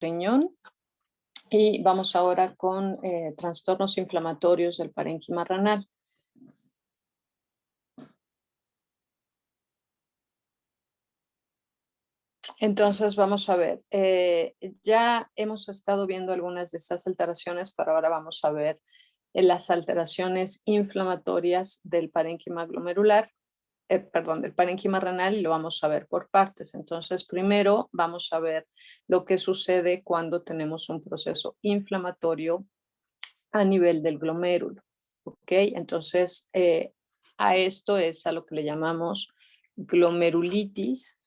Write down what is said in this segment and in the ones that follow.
riñón. Y vamos ahora con trastornos inflamatorios del parénquima renal. Entonces, vamos a ver, ya hemos estado viendo algunas de estas alteraciones, pero ahora vamos a ver las alteraciones inflamatorias del parénquima glomerular, perdón, del parénquima renal, y lo vamos a ver por partes. Entonces, primero vamos a ver lo que sucede cuando tenemos un proceso inflamatorio a nivel del glomérulo, ¿ok? Entonces, a esto es a lo que le llamamos glomerulitis,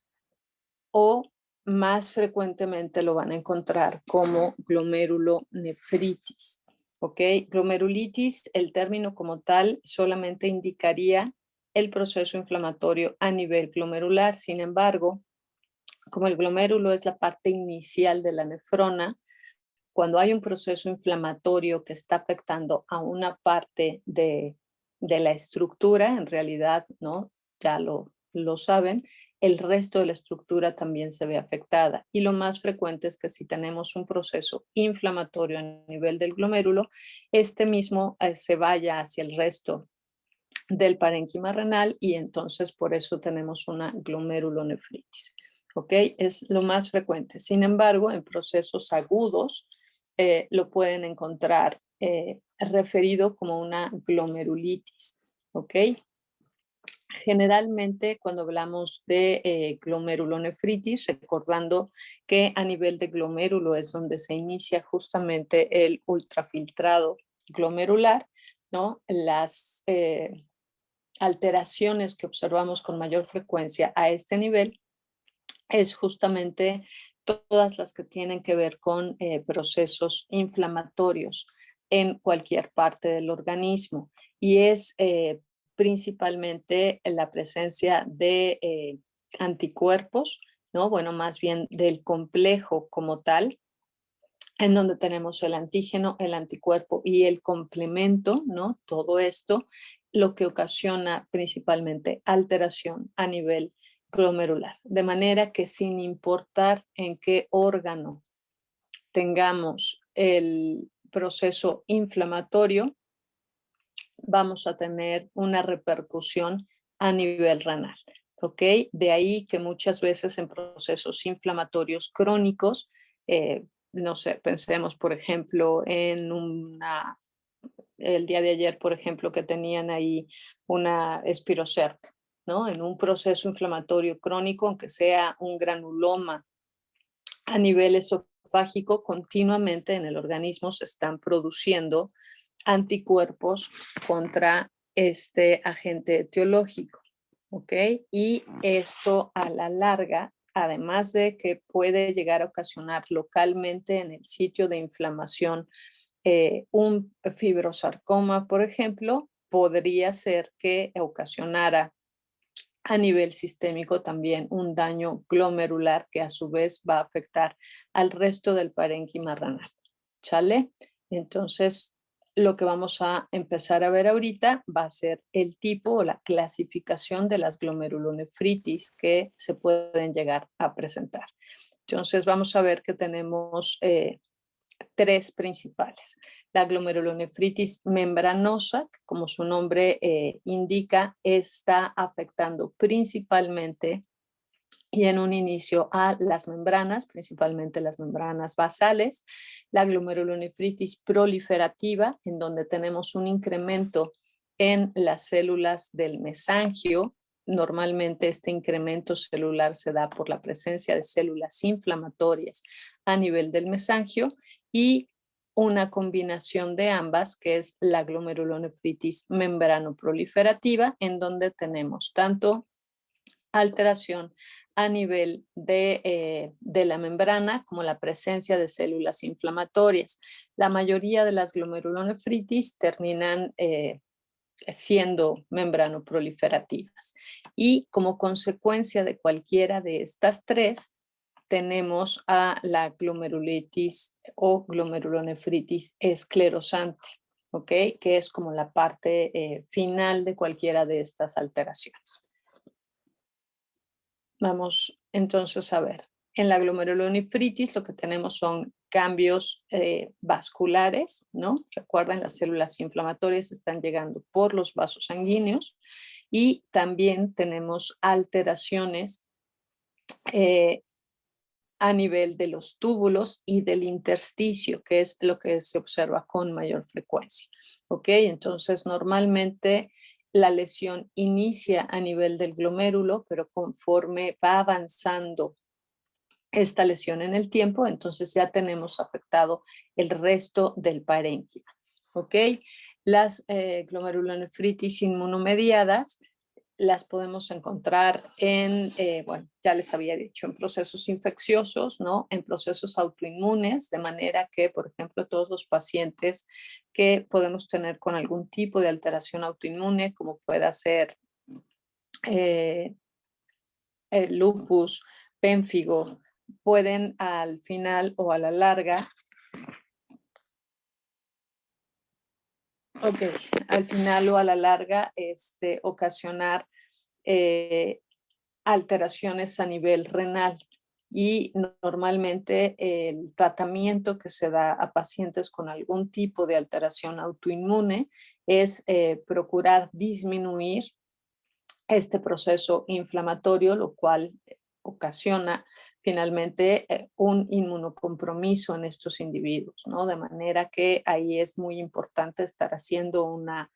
o más frecuentemente lo van a encontrar como glomerulonefritis, ¿ok? Glomerulitis, el término como tal, solamente indicaría el proceso inflamatorio a nivel glomerular. Sin embargo, como el glomérulo es la parte inicial de la nefrona, cuando hay un proceso inflamatorio que está afectando a una parte de la estructura, en realidad, ¿no? Ya lo saben, el resto de la estructura también se ve afectada. Y lo más frecuente es que si tenemos un proceso inflamatorio a nivel del glomérulo, este mismo se vaya hacia el resto del parénquima renal y entonces por eso tenemos una glomerulonefritis. ¿Ok? Es lo más frecuente. Sin embargo, en procesos agudos lo pueden encontrar referido como una glomerulitis. ¿Ok? Generalmente cuando hablamos de glomerulonefritis, recordando que a nivel de glomérulo es donde se inicia justamente el ultrafiltrado glomerular, ¿no? Las alteraciones que observamos con mayor frecuencia a este nivel es justamente todas las que tienen que ver con procesos inflamatorios en cualquier parte del organismo y es principalmente la presencia de anticuerpos, ¿no? Bueno, más bien del complejo como tal, en donde tenemos el antígeno, el anticuerpo y el complemento, ¿no? Todo esto lo que ocasiona principalmente alteración a nivel glomerular. De manera que sin importar en qué órgano tengamos el proceso inflamatorio, vamos a tener una repercusión a nivel renal. ¿Ok? De ahí que muchas veces en procesos inflamatorios crónicos, no sé, pensemos por ejemplo en el día de ayer, por ejemplo, que tenían ahí una espirocerca, ¿no? En un proceso inflamatorio crónico, aunque sea un granuloma a nivel esofágico, continuamente en el organismo se están produciendo anticuerpos contra este agente etiológico, ¿ok? Y esto a la larga, además de que puede llegar a ocasionar localmente en el sitio de inflamación un fibrosarcoma, por ejemplo, podría ser que ocasionara a nivel sistémico también un daño glomerular que a su vez va a afectar al resto del parénquima renal. ¿Sale? Entonces, lo que vamos a empezar a ver ahorita va a ser el tipo o la clasificación de las glomerulonefritis que se pueden llegar a presentar. Entonces, vamos a ver que tenemos tres principales. La glomerulonefritis membranosa, que como su nombre indica, está afectando principalmente y en un inicio a las membranas, principalmente las membranas basales, la glomerulonefritis proliferativa, en donde tenemos un incremento en las células del mesangio. Normalmente este incremento celular se da por la presencia de células inflamatorias a nivel del mesangio y una combinación de ambas, que es la glomerulonefritis membranoproliferativa, en donde tenemos tanto alteración a nivel de la membrana como la presencia de células inflamatorias. La mayoría de las glomerulonefritis terminan siendo membranoproliferativas y como consecuencia de cualquiera de estas tres tenemos a la glomerulitis o glomerulonefritis esclerosante, ¿ok? Que es como la parte final de cualquiera de estas alteraciones. Vamos entonces a ver. En la glomerulonefritis lo que tenemos son cambios vasculares, ¿no? Recuerden, las células inflamatorias están llegando por los vasos sanguíneos y también tenemos alteraciones a nivel de los túbulos y del intersticio, que es lo que se observa con mayor frecuencia. ¿Ok? Entonces, normalmente la lesión inicia a nivel del glomérulo, pero conforme va avanzando esta lesión en el tiempo, entonces ya tenemos afectado el resto del parénquima. ¿Ok? Las glomerulonefritis inmunomediadas las podemos encontrar en, bueno, ya les había dicho, en procesos infecciosos, ¿no? En procesos autoinmunes, de manera que, por ejemplo, todos los pacientes que podemos tener con algún tipo de alteración autoinmune, como pueda ser el lupus, pénfigo, pueden al final o a la larga, al final o a la larga, ocasionar alteraciones a nivel renal. Y normalmente el tratamiento que se da a pacientes con algún tipo de alteración autoinmune es procurar disminuir este proceso inflamatorio, lo cual ocasiona finalmente un inmunocompromiso en estos individuos, ¿no? De manera que ahí es muy importante estar haciendo una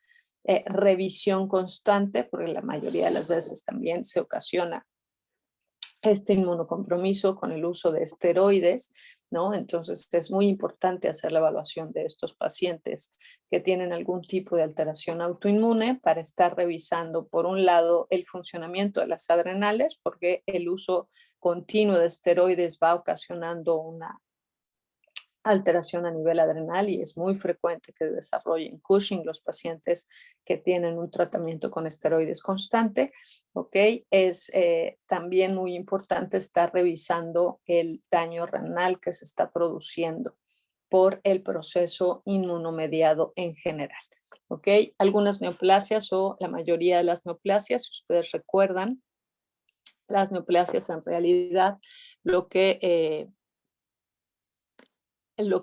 revisión constante, porque la mayoría de las veces también se ocasiona este inmunocompromiso con el uso de esteroides, ¿no? Entonces es muy importante hacer la evaluación de estos pacientes que tienen algún tipo de alteración autoinmune para estar revisando, por un lado, el funcionamiento de las adrenales, porque el uso continuo de esteroides va ocasionando una alteración a nivel adrenal y es muy frecuente que desarrollen Cushing los pacientes que tienen un tratamiento con esteroides constante, ¿ok? Es también muy importante estar revisando el daño renal que se está produciendo por el proceso inmunomediado en general, ¿ok? Algunas neoplasias o la mayoría de las neoplasias, si ustedes recuerdan, las neoplasias en realidad lo que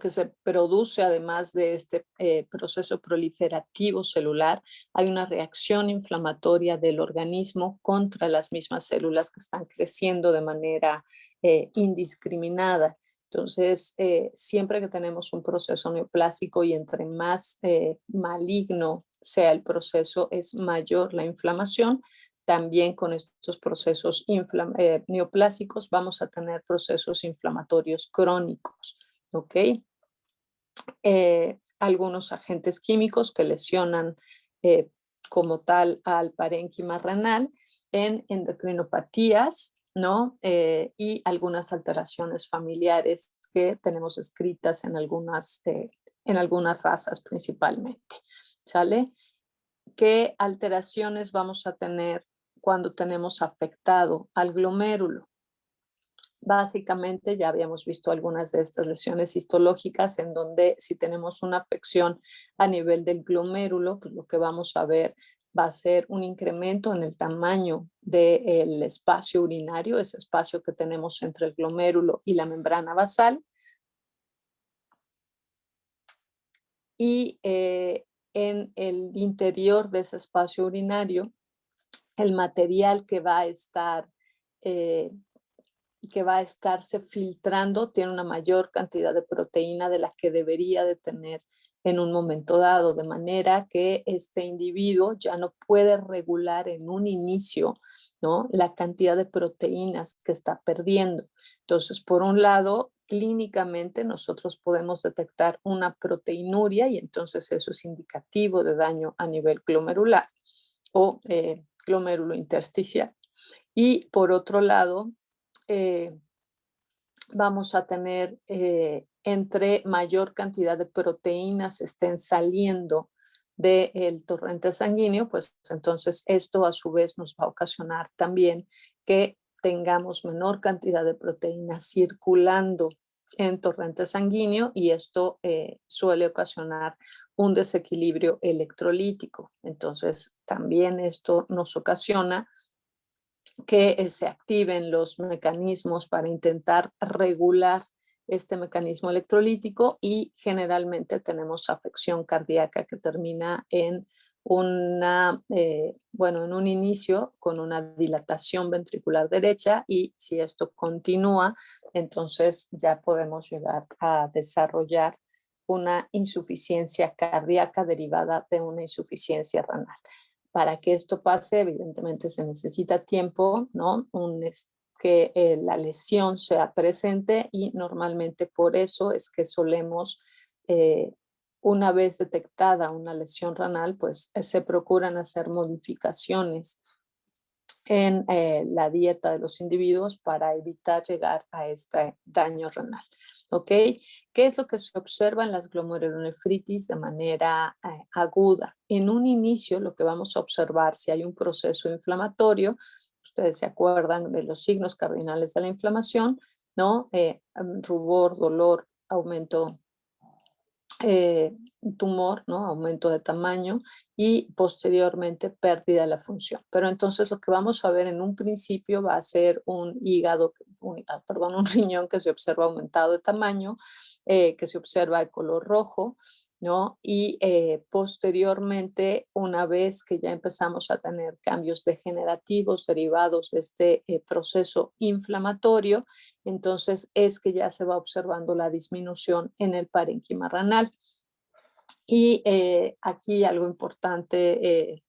se produce, además de este proceso proliferativo celular, hay una reacción inflamatoria del organismo contra las mismas células que están creciendo de manera indiscriminada. Entonces, siempre que tenemos un proceso neoplásico y entre más maligno sea el proceso, es mayor la inflamación. También con estos procesos neoplásicos vamos a tener procesos inflamatorios crónicos. ¿Ok? Algunos agentes químicos que lesionan como tal al parénquima renal en endocrinopatías, ¿no? Y algunas alteraciones familiares que tenemos escritas en algunas razas principalmente, ¿sale? ¿Qué alteraciones vamos a tener cuando tenemos afectado al glomérulo? Básicamente ya habíamos visto algunas de estas lesiones histológicas en donde si tenemos una afección a nivel del glomérulo, pues lo que vamos a ver va a ser un incremento en el tamaño del espacio urinario, ese espacio que tenemos entre el glomérulo y la membrana basal. Y en el interior de ese espacio urinario, el material que va a estarse filtrando tiene una mayor cantidad de proteína de la que debería de tener en un momento dado, de manera que este individuo ya no puede regular en un inicio, ¿no?, la cantidad de proteínas que está perdiendo. Entonces, por un lado, clínicamente nosotros podemos detectar una proteinuria y entonces eso es indicativo de daño a nivel glomerular o glomérulo intersticial. Y por otro lado, vamos a tener entre mayor cantidad de proteínas estén saliendo del torrente sanguíneo, pues entonces esto a su vez nos va a ocasionar también que tengamos menor cantidad de proteínas circulando en torrente sanguíneo y esto suele ocasionar un desequilibrio electrolítico. Entonces también esto nos ocasiona que se activen los mecanismos para intentar regular este mecanismo electrolítico, y generalmente tenemos afección cardíaca que termina en en un inicio con una dilatación ventricular derecha, y si esto continúa, entonces ya podemos llegar a desarrollar una insuficiencia cardíaca derivada de una insuficiencia renal. Para que esto pase, evidentemente se necesita tiempo, ¿no? Que la lesión sea presente, y normalmente por eso es que solemos, una vez detectada una lesión renal, pues se procuran hacer modificaciones en la dieta de los individuos para evitar llegar a este daño renal. ¿Ok? ¿Qué es lo que se observa en las glomerulonefritis de manera aguda? En un inicio, lo que vamos a observar, si hay un proceso inflamatorio, ustedes se acuerdan de los signos cardinales de la inflamación, ¿no? Rubor, dolor, aumento, eh, tumor, ¿no? Aumento de tamaño, y posteriormente pérdida de la función. Pero entonces lo que vamos a ver en un principio va a ser un un riñón que se observa aumentado de tamaño, que se observa de color rojo, ¿no? Y posteriormente, una vez que ya empezamos a tener cambios degenerativos derivados de este proceso inflamatorio, entonces es que ya se va observando la disminución en el parénquima renal. Y aquí algo importante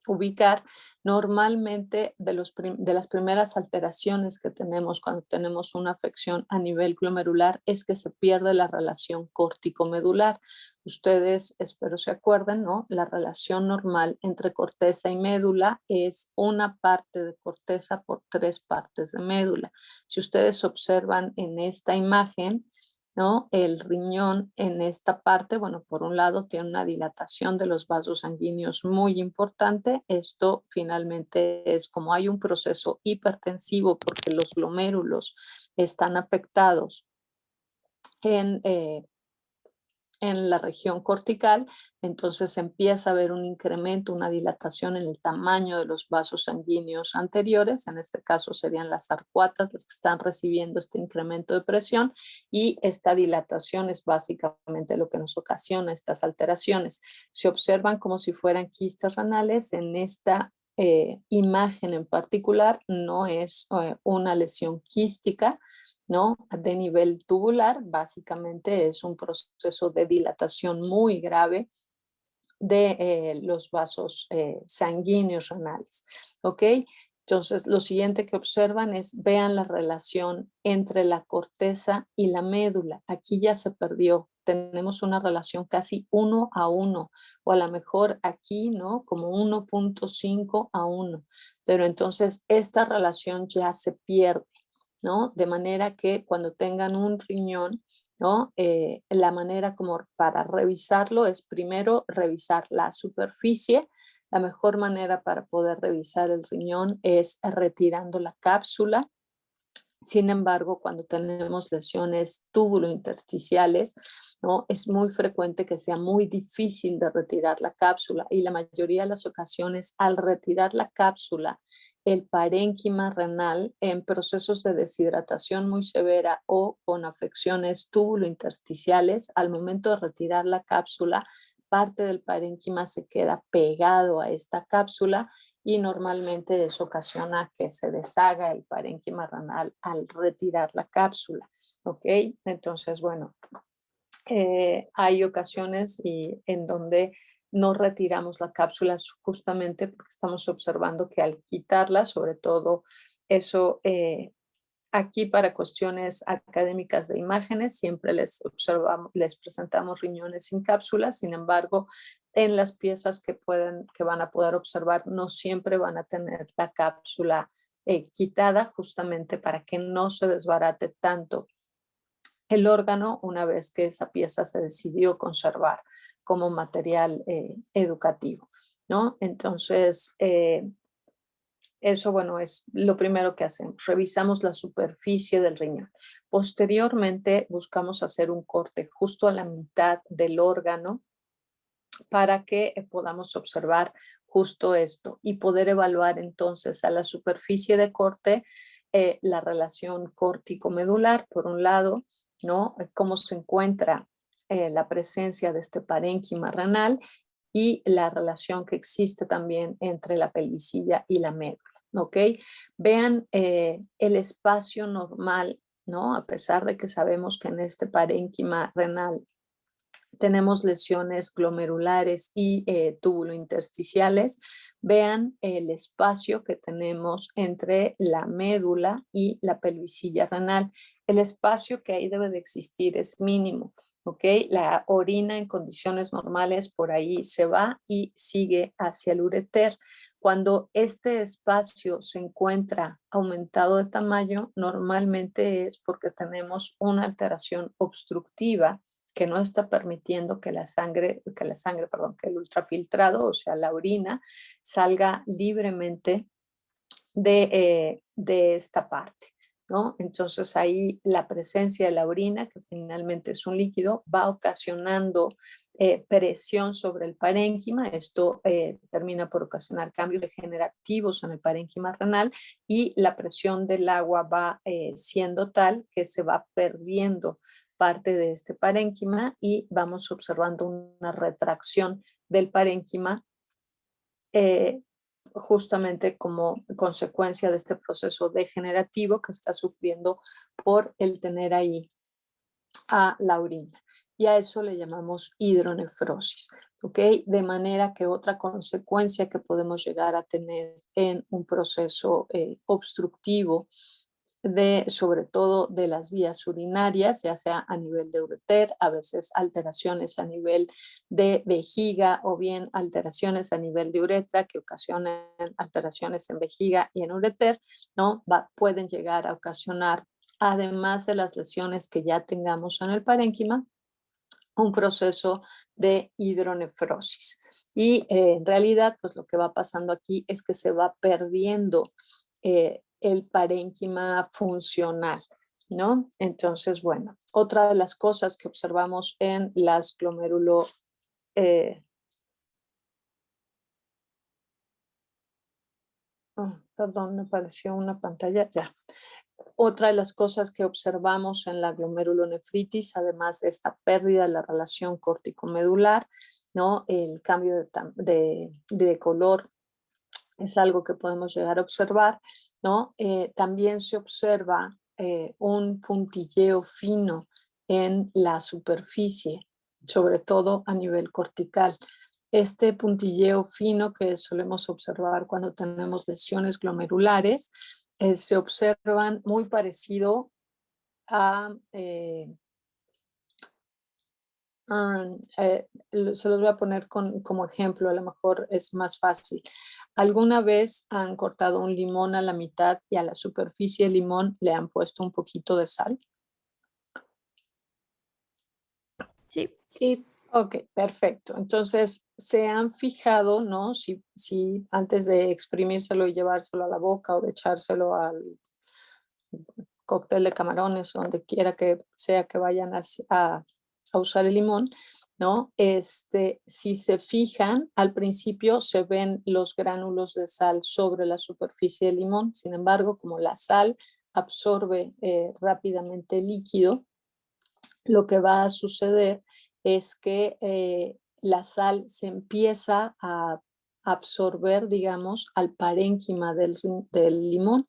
ubicar, normalmente de las primeras alteraciones que tenemos cuando tenemos una afección a nivel glomerular es que se pierde la relación córtico-medular. Ustedes, espero se acuerden, ¿no? La relación normal entre corteza y médula es una parte de corteza por 3 partes de médula. Si ustedes observan en esta imagen, ¿no? El riñón en esta parte, bueno, por un lado tiene una dilatación de los vasos sanguíneos muy importante. Esto finalmente es como hay un proceso hipertensivo porque los glomérulos están afectados en, eh, en la región cortical, entonces empieza a haber un incremento, una dilatación en el tamaño de los vasos sanguíneos anteriores, en este caso serían las arcuatas las que están recibiendo este incremento de presión, y esta dilatación es básicamente lo que nos ocasiona estas alteraciones. Se observan como si fueran quistes renales en esta imagen en particular, no es una lesión quística, ¿no? De nivel tubular, básicamente es un proceso de dilatación muy grave de los vasos sanguíneos renales, ¿ok? Entonces, lo siguiente que observan es, vean la relación entre la corteza y la médula. Aquí ya se perdió. Tenemos una relación casi 1 a 1, o a lo mejor aquí, ¿no? Como 1.5 a 1. Pero entonces esta relación ya se pierde, ¿no? De manera que cuando tengan un riñón, ¿no? La manera como para revisarlo es primero revisar la superficie. La mejor manera para poder revisar el riñón es retirando la cápsula. Sin embargo, cuando tenemos lesiones túbulo-intersticiales, ¿no? Es muy frecuente que sea muy difícil de retirar la cápsula, y la mayoría de las ocasiones, al retirar la cápsula, el parénquima renal en procesos de deshidratación muy severa o con afecciones túbulo-intersticiales, al momento de retirar la cápsula, parte del parénquima se queda pegado a esta cápsula, y normalmente eso ocasiona que se deshaga el parénquima renal al retirar la cápsula, ¿ok? Entonces, bueno, hay ocasiones en donde no retiramos la cápsula justamente porque estamos observando que al quitarla, sobre todo eso, aquí para cuestiones académicas de imágenes, siempre les presentamos riñones sin cápsulas. Sin embargo, en las piezas que van a poder observar, no siempre van a tener la cápsula quitada, justamente para que no se desbarate tanto el órgano una vez que esa pieza se decidió conservar como material educativo, ¿no? Entonces, eso, bueno, es lo primero que hacemos. Revisamos la superficie del riñón. Posteriormente, buscamos hacer un corte justo a la mitad del órgano, para que podamos observar justo esto y poder evaluar entonces a la superficie de corte la relación córtico-medular, por un lado, ¿no? Cómo se encuentra la presencia de este parénquima renal y la relación que existe también entre la pelvicilla y la médula, ¿ok? Vean el espacio normal, ¿no? A pesar de que sabemos que en este parénquima renal tenemos lesiones glomerulares y túbulo-intersticiales, vean el espacio que tenemos entre la médula y la pelvicilla renal. El espacio que ahí debe de existir es mínimo, ¿ok? La orina en condiciones normales por ahí se va y sigue hacia el ureter. Cuando este espacio se encuentra aumentado de tamaño, normalmente es porque tenemos una alteración obstructiva que no está permitiendo perdón, que el ultrafiltrado, o sea, la orina, salga libremente de esta parte, ¿no? Entonces ahí la presencia de la orina, que finalmente es un líquido, va ocasionando presión sobre el parénquima. Esto termina por ocasionar cambios degenerativos en el parénquima renal y la presión del agua va siendo tal que se va perdiendo parte de este parénquima y vamos observando una retracción del parénquima eh, justamente como consecuencia de este proceso degenerativo que está sufriendo por el tener ahí a la orina. Y a eso le llamamos hidronefrosis, ¿ok? De manera que otra consecuencia que podemos llegar a tener en un proceso obstructivo sobre todo de las vías urinarias, ya sea a nivel de ureter, a veces alteraciones a nivel de vejiga o bien alteraciones a nivel de uretra que ocasionan alteraciones en vejiga y en ureter, ¿no? Pueden llegar a ocasionar, además de las lesiones que ya tengamos en el parénquima, un proceso de hidronefrosis. Y en realidad, pues lo que va pasando aquí es que se va perdiendo el parénquima funcional, ¿no? Entonces, bueno, otra de las cosas que observamos en las glomérulo, eh, perdón, me apareció una pantalla, ya. Otra de las cosas que observamos en la glomerulonefritis, además de esta pérdida de la relación córtico-medular, ¿no? El cambio de color es algo que podemos llegar a observar, ¿no? También se observa un puntilleo fino en la superficie, sobre todo a nivel cortical. Este puntilleo fino que solemos observar cuando tenemos lesiones glomerulares se observan muy parecido a, se los voy a poner como ejemplo, a lo mejor es más fácil. ¿Alguna vez han cortado un limón a la mitad y a la superficie del limón le han puesto un poquito de sal? Sí, Sí. Ok, perfecto. Entonces, se han fijado, ¿no? Si antes de exprimírselo y llevárselo a la boca o de echárselo al cóctel de camarones, donde quiera que sea que vayan a usar el limón, ¿no? Si se fijan, al principio se ven los gránulos de sal sobre la superficie del limón. Sin embargo, como la sal absorbe rápidamente el líquido, lo que va a suceder es que la sal se empieza a absorber, digamos, al parénquima del limón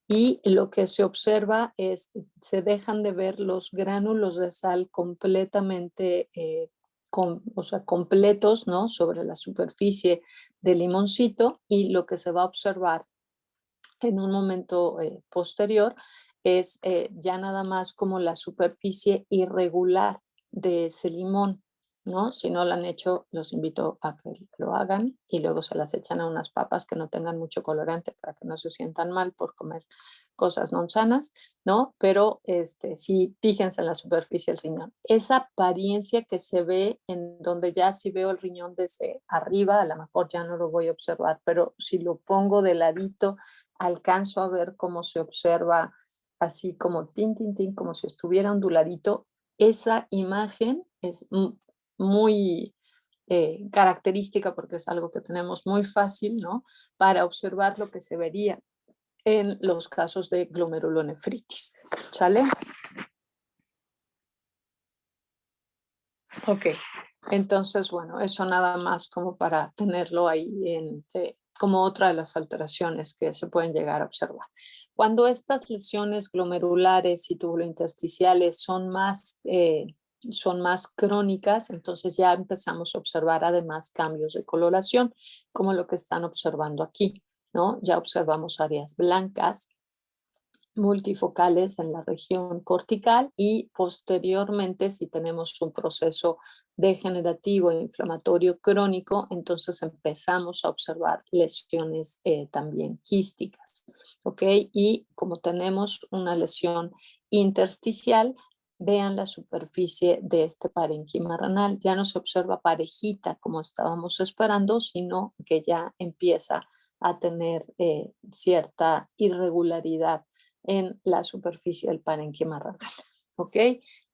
y lo que se observa es, se dejan de ver los gránulos de sal completamente, o sea, completos, ¿no? Sobre la superficie del limoncito y lo que se va a observar en un momento posterior es ya nada más como la superficie irregular de ese limón, ¿no? Si no lo han hecho, los invito a que lo hagan y luego se las echan a unas papas que no tengan mucho colorante para que no se sientan mal por comer cosas no sanas, ¿no? Pero sí, fíjense en la superficie del riñón. Esa apariencia que se ve en donde ya si veo el riñón desde arriba, a lo mejor ya no lo voy a observar, pero si lo pongo de ladito, alcanzo a ver cómo se observa así como tin, tin, tin, como si estuviera onduladito. Esa imagen es muy, característica porque es algo que tenemos muy fácil, ¿no? Para observar lo que se vería en los casos de glomerulonefritis. ¿Sale? Ok, entonces, bueno, eso nada más como para tenerlo ahí como otra de las alteraciones que se pueden llegar a observar. Cuando estas lesiones glomerulares y tubulointersticiales son más crónicas, entonces ya empezamos a observar además cambios de coloración, como lo que están observando aquí, ¿no? Ya observamos áreas blancas, multifocales en la región cortical y posteriormente si tenemos un proceso degenerativo e inflamatorio crónico, entonces empezamos a observar lesiones también quísticas, ¿ok? Y como tenemos una lesión intersticial, vean la superficie de este parénquima renal, ya no se observa parejita como estábamos esperando, sino que ya empieza a tener cierta irregularidad en la superficie del parénquima renal. ¿Ok?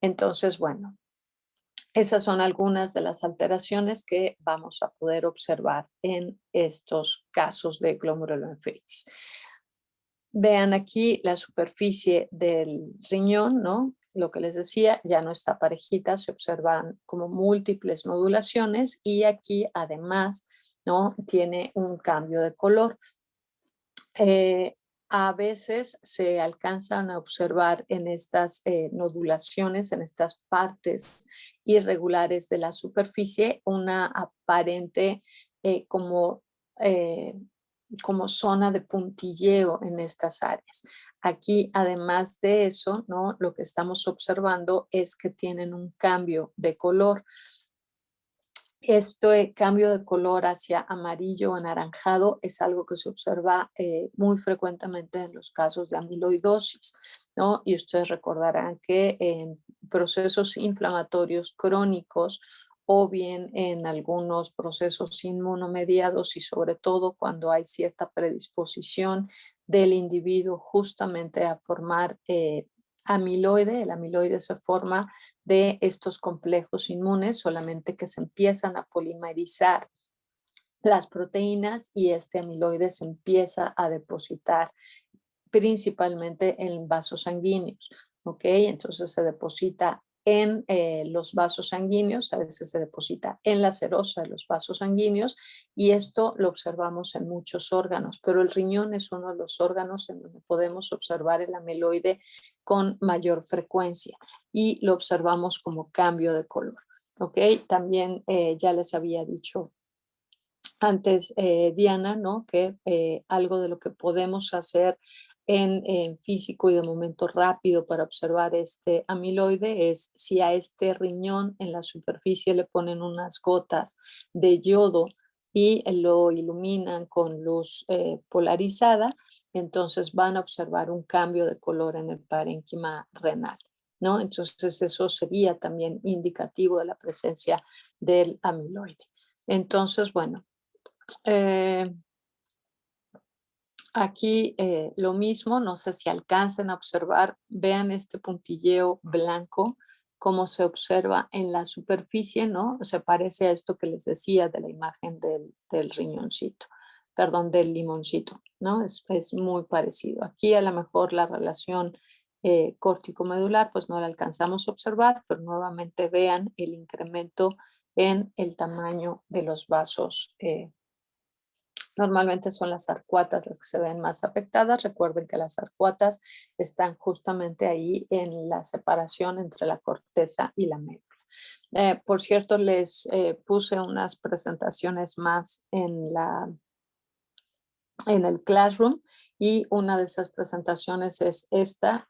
Entonces, bueno, esas son algunas de las alteraciones que vamos a poder observar en estos casos de glomerulonefritis. Vean aquí la superficie del riñón, ¿no? Lo que les decía, ya no está parejita, se observan como múltiples nodulaciones y aquí además, ¿no? Tiene un cambio de color. A veces se alcanzan a observar en estas nodulaciones, en estas partes irregulares de la superficie, una aparente eh, como, eh, como zona de puntilleo en estas áreas. Aquí, además de eso, ¿no? Lo que estamos observando es que tienen un cambio de color. Este cambio de color hacia amarillo o anaranjado es algo que se observa muy frecuentemente en los casos de amiloidosis, ¿no? Y ustedes recordarán que en procesos inflamatorios crónicos o bien en algunos procesos inmunomediados y sobre todo cuando hay cierta predisposición del individuo justamente a formar amiloide, el amiloide se forma de estos complejos inmunes, solamente que se empiezan a polimerizar las proteínas y este amiloide se empieza a depositar principalmente en vasos sanguíneos, ¿ok? Entonces se deposita en los vasos sanguíneos, a veces se deposita en la serosa de los vasos sanguíneos y esto lo observamos en muchos órganos, pero el riñón es uno de los órganos en donde podemos observar el amiloide con mayor frecuencia y lo observamos como cambio de color, ¿ok? También ya les había dicho antes, Diana, ¿no? Que algo de lo que podemos hacer en físico y de momento rápido para observar este amiloide es si a este riñón en la superficie le ponen unas gotas de yodo y lo iluminan con luz polarizada, entonces van a observar un cambio de color en el parénquima renal, ¿no? Entonces eso sería también indicativo de la presencia del amiloide. Entonces, bueno, eh, aquí lo mismo, no sé si alcancen a observar, vean este puntilleo blanco, cómo se observa en la superficie, ¿no? Se parece a esto que les decía de la imagen del riñoncito, perdón, del limoncito, ¿no? Es muy parecido. Aquí a lo mejor la relación córtico-medular, pues no la alcanzamos a observar, pero nuevamente vean el incremento en el tamaño de los vasos. Normalmente son las arcuatas las que se ven más afectadas. Recuerden que las arcuatas están justamente ahí en la separación entre la corteza y la médula. Por cierto, les puse unas presentaciones más en el Classroom y una de esas presentaciones es esta,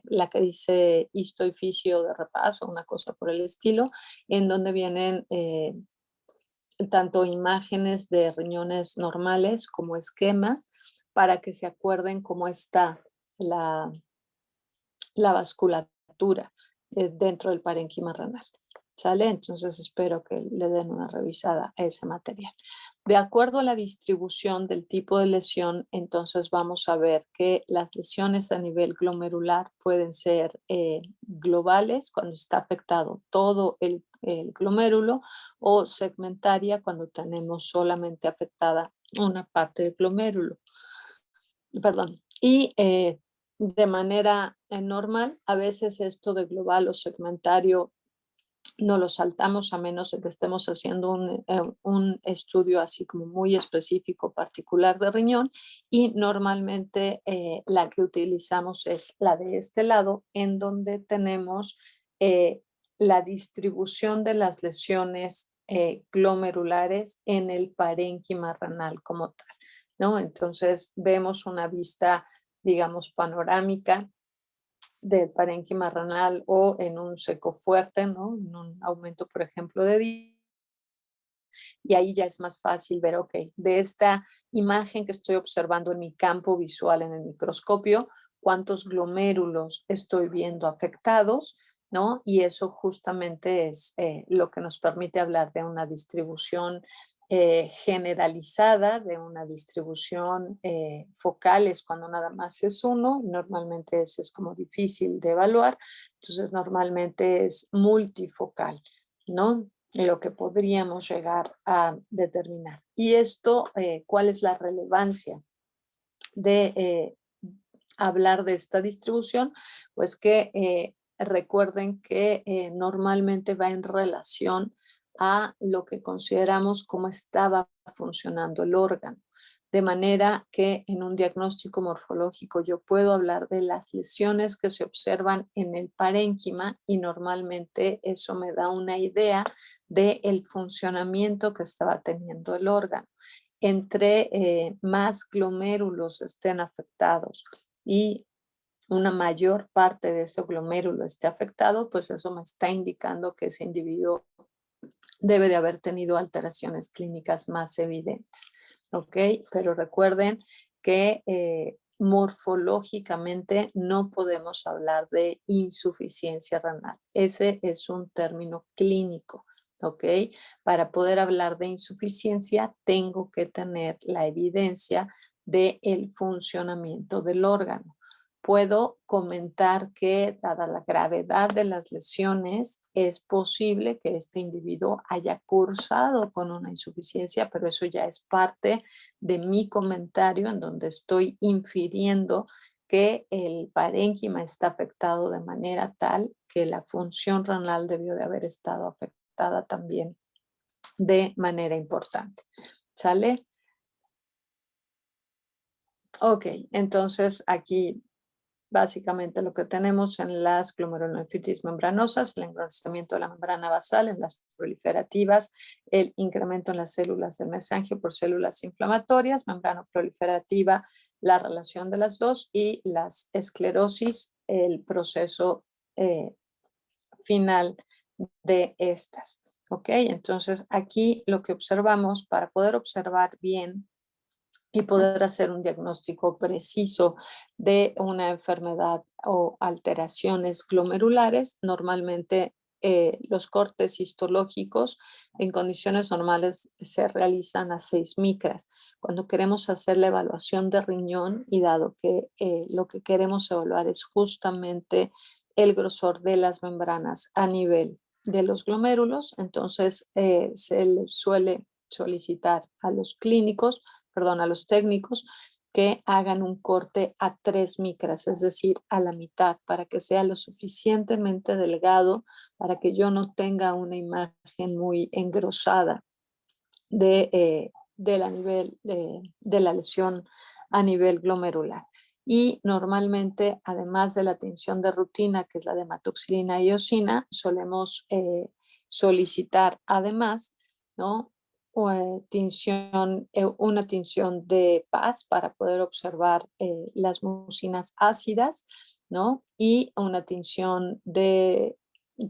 la que dice histo y fisio de repaso, una cosa por el estilo, en donde vienen tanto imágenes de riñones normales como esquemas para que se acuerden cómo está la, la vasculatura dentro del parénquima renal. ¿Sale? Entonces espero que le den una revisada a ese material. De acuerdo a la distribución del tipo de lesión, entonces vamos a ver que las lesiones a nivel glomerular pueden ser globales cuando está afectado todo el glomérulo, o segmentaria cuando tenemos solamente afectada una parte del glomérulo. Perdón. Y de manera normal, a veces esto de global o segmentario no lo saltamos a menos de que estemos haciendo un estudio así como muy específico, particular de riñón, y normalmente la que utilizamos es la de este lado, en donde tenemos eh, la distribución de las lesiones glomerulares en el parénquima renal como tal, ¿no? Entonces vemos una vista, digamos, panorámica del parénquima renal o en un seco fuerte, ¿no? En un aumento, por ejemplo, y ahí ya es más fácil ver, ok, de esta imagen que estoy observando en mi campo visual en el microscopio, cuántos glomérulos estoy viendo afectados, ¿no? Y eso justamente es lo que nos permite hablar de una distribución generalizada, de una distribución focal, es cuando nada más es uno, normalmente es como difícil de evaluar, entonces normalmente es multifocal, ¿no? Lo que podríamos llegar a determinar. Y esto, ¿cuál es la relevancia de hablar de esta distribución? Pues que recuerden que normalmente va en relación a lo que consideramos cómo estaba funcionando el órgano. De manera que en un diagnóstico morfológico yo puedo hablar de las lesiones que se observan en el parénquima y normalmente eso me da una idea del funcionamiento que estaba teniendo el órgano. Entre más glomérulos estén afectados y una mayor parte de ese glomérulo esté afectado, pues eso me está indicando que ese individuo debe de haber tenido alteraciones clínicas más evidentes, ¿ok? Pero recuerden que morfológicamente no podemos hablar de insuficiencia renal. Ese es un término clínico, ¿ok? Para poder hablar de insuficiencia tengo que tener la evidencia del funcionamiento del órgano. Puedo comentar que, dada la gravedad de las lesiones, es posible que este individuo haya cursado con una insuficiencia, pero eso ya es parte de mi comentario en donde estoy infiriendo que el parénquima está afectado de manera tal que la función renal debió de haber estado afectada también de manera importante. ¿Sale? Ok, entonces aquí básicamente lo que tenemos en las glomerulonefritis membranosas, el engrosamiento de la membrana basal, en las proliferativas, el incremento en las células del mesangio por células inflamatorias, membrana proliferativa, la relación de las dos, y las esclerosis, el proceso final de estas. ¿Ok? Entonces aquí lo que observamos, para poder observar bien y poder hacer un diagnóstico preciso de una enfermedad o alteraciones glomerulares, normalmente los cortes histológicos en condiciones normales se realizan a 6 micras. Cuando queremos hacer la evaluación de riñón, y dado que lo que queremos evaluar es justamente el grosor de las membranas a nivel de los glomérulos, entonces se le suele solicitar a los clínicos, perdón, a los técnicos, que hagan un corte a 3 micras, es decir, a la mitad, para que sea lo suficientemente delgado, para que yo no tenga una imagen muy engrosada de la lesión a nivel glomerular. Y normalmente, además de la tinción de rutina, que es la de hematoxilina y eosina, solemos solicitar además, ¿no? Una tinción de PAS para poder observar las mucinas ácidas, ¿no? Y una tinción de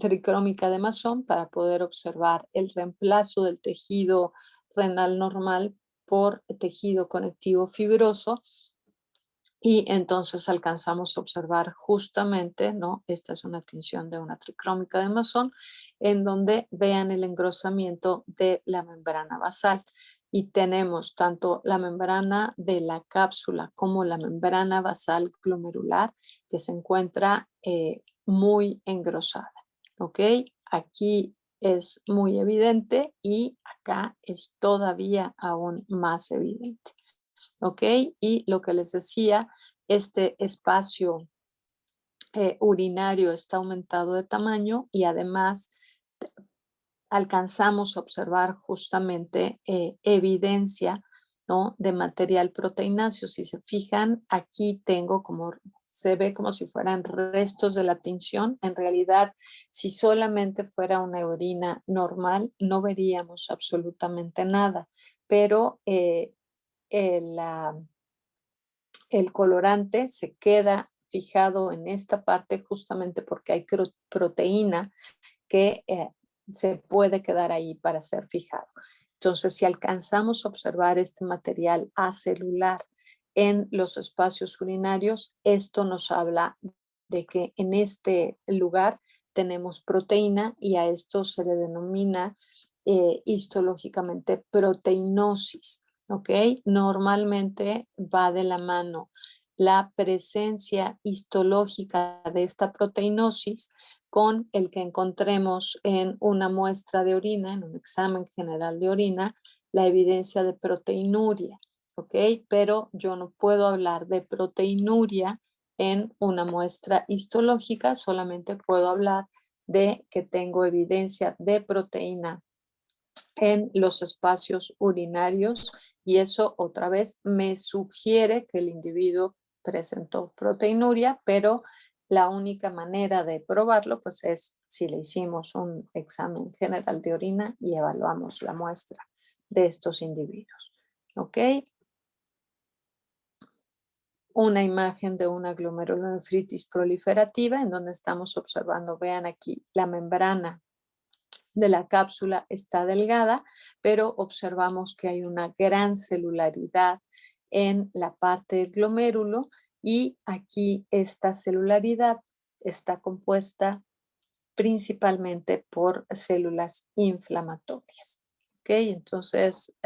tricrómica de Masson para poder observar el reemplazo del tejido renal normal por tejido conectivo fibroso, y entonces alcanzamos a observar justamente, ¿no? Esta es una tinción de una tricrómica de Masson, en donde vean el engrosamiento de la membrana basal. Y tenemos tanto la membrana de la cápsula como la membrana basal glomerular que se encuentra muy engrosada. ¿Ok? Aquí es muy evidente y acá es todavía aún más evidente. ¿Ok? Y lo que les decía, este espacio urinario está aumentado de tamaño y además alcanzamos a observar justamente evidencia, ¿no?, de material proteináceo. Si se fijan, aquí tengo como, se ve como si fueran restos de la tinción. En realidad, si solamente fuera una orina normal, no veríamos absolutamente nada, pero el, el colorante se queda fijado en esta parte justamente porque hay proteína que se puede quedar ahí para ser fijado. Entonces, si alcanzamos a observar este material acelular en los espacios urinarios, esto nos habla de que en este lugar tenemos proteína y a esto se le denomina histológicamente proteinosis. ¿Ok? Normalmente va de la mano la presencia histológica de esta proteinosis con el que encontremos en una muestra de orina, en un examen general de orina, la evidencia de proteinuria, ¿ok? Pero yo no puedo hablar de proteinuria en una muestra histológica, solamente puedo hablar de que tengo evidencia de proteína en los espacios urinarios y eso otra vez me sugiere que el individuo presentó proteinuria, pero la única manera de probarlo pues es si le hicimos un examen general de orina y evaluamos la muestra de estos individuos. ¿Ok? Una imagen de una glomerulonefritis proliferativa en donde estamos observando, vean aquí, la membrana de la cápsula está delgada, pero observamos que hay una gran celularidad en la parte del glomérulo y aquí esta celularidad está compuesta principalmente por células inflamatorias. ¿Ok? Entonces,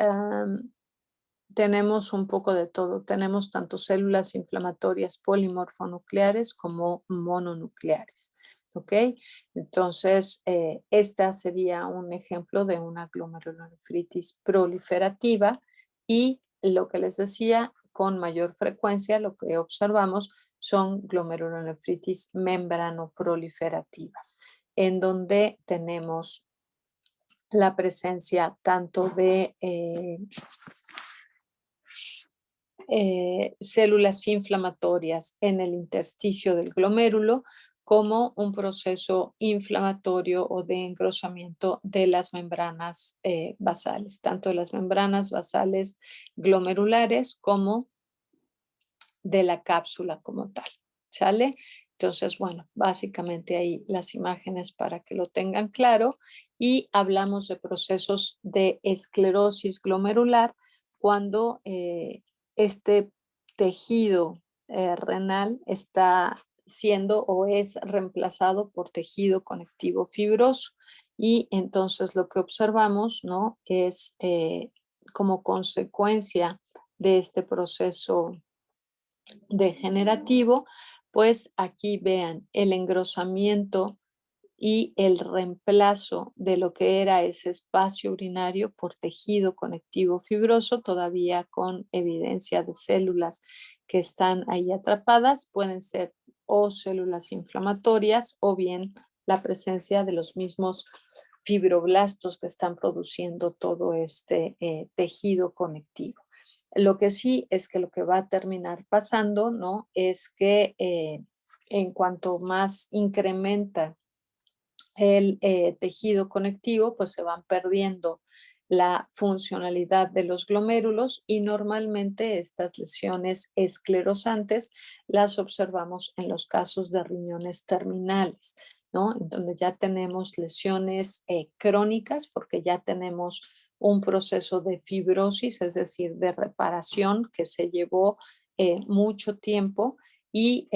tenemos un poco de todo. Tenemos tanto células inflamatorias polimorfonucleares como mononucleares. ¿Ok? Entonces, esta sería un ejemplo de una glomerulonefritis proliferativa y lo que les decía, con mayor frecuencia lo que observamos son glomerulonefritis membranoproliferativas, en donde tenemos la presencia tanto de células inflamatorias en el intersticio del glomérulo como un proceso inflamatorio o de engrosamiento de las membranas basales, tanto de las membranas basales glomerulares como de la cápsula como tal. ¿Sale? Entonces, bueno, básicamente ahí las imágenes para que lo tengan claro y hablamos de procesos de esclerosis glomerular cuando este tejido renal está siendo o es reemplazado por tejido conectivo fibroso y entonces lo que observamos, ¿no?, es como consecuencia de este proceso degenerativo, pues aquí vean el engrosamiento y el reemplazo de lo que era ese espacio urinario por tejido conectivo fibroso, todavía con evidencia de células que están ahí atrapadas, pueden ser o células inflamatorias o bien la presencia de los mismos fibroblastos que están produciendo todo este tejido conectivo. Lo que sí es que lo que va a terminar pasando, ¿no?, es que en cuanto más incrementa el tejido conectivo, pues se van perdiendo la funcionalidad de los glomérulos y normalmente estas lesiones esclerosantes las observamos en los casos de riñones terminales, ¿no? En donde ya tenemos lesiones crónicas porque ya tenemos un proceso de fibrosis, es decir, de reparación que se llevó mucho tiempo y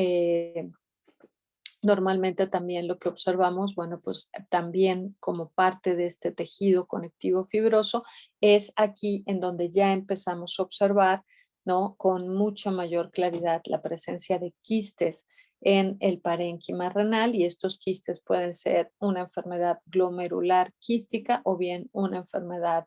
normalmente también lo que observamos, bueno, pues también como parte de este tejido conectivo fibroso, es aquí en donde ya empezamos a observar, ¿no?, con mucha mayor claridad la presencia de quistes en el parénquima renal, y estos quistes pueden ser una enfermedad glomerular quística o bien una enfermedad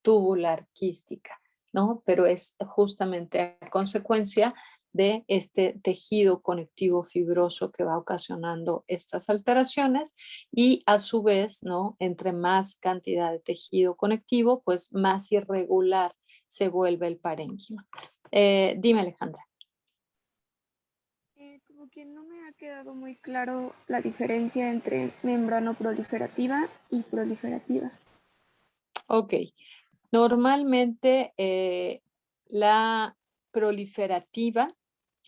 tubular quística, ¿no? Pero es justamente a consecuencia de este tejido conectivo fibroso que va ocasionando estas alteraciones, y a su vez, ¿no? Entre más cantidad de tejido conectivo, pues más irregular se vuelve el parénquima. Dime, Alejandra. Como que no me ha quedado muy claro la diferencia entre membrana proliferativa y proliferativa. Ok. Normalmente la proliferativa,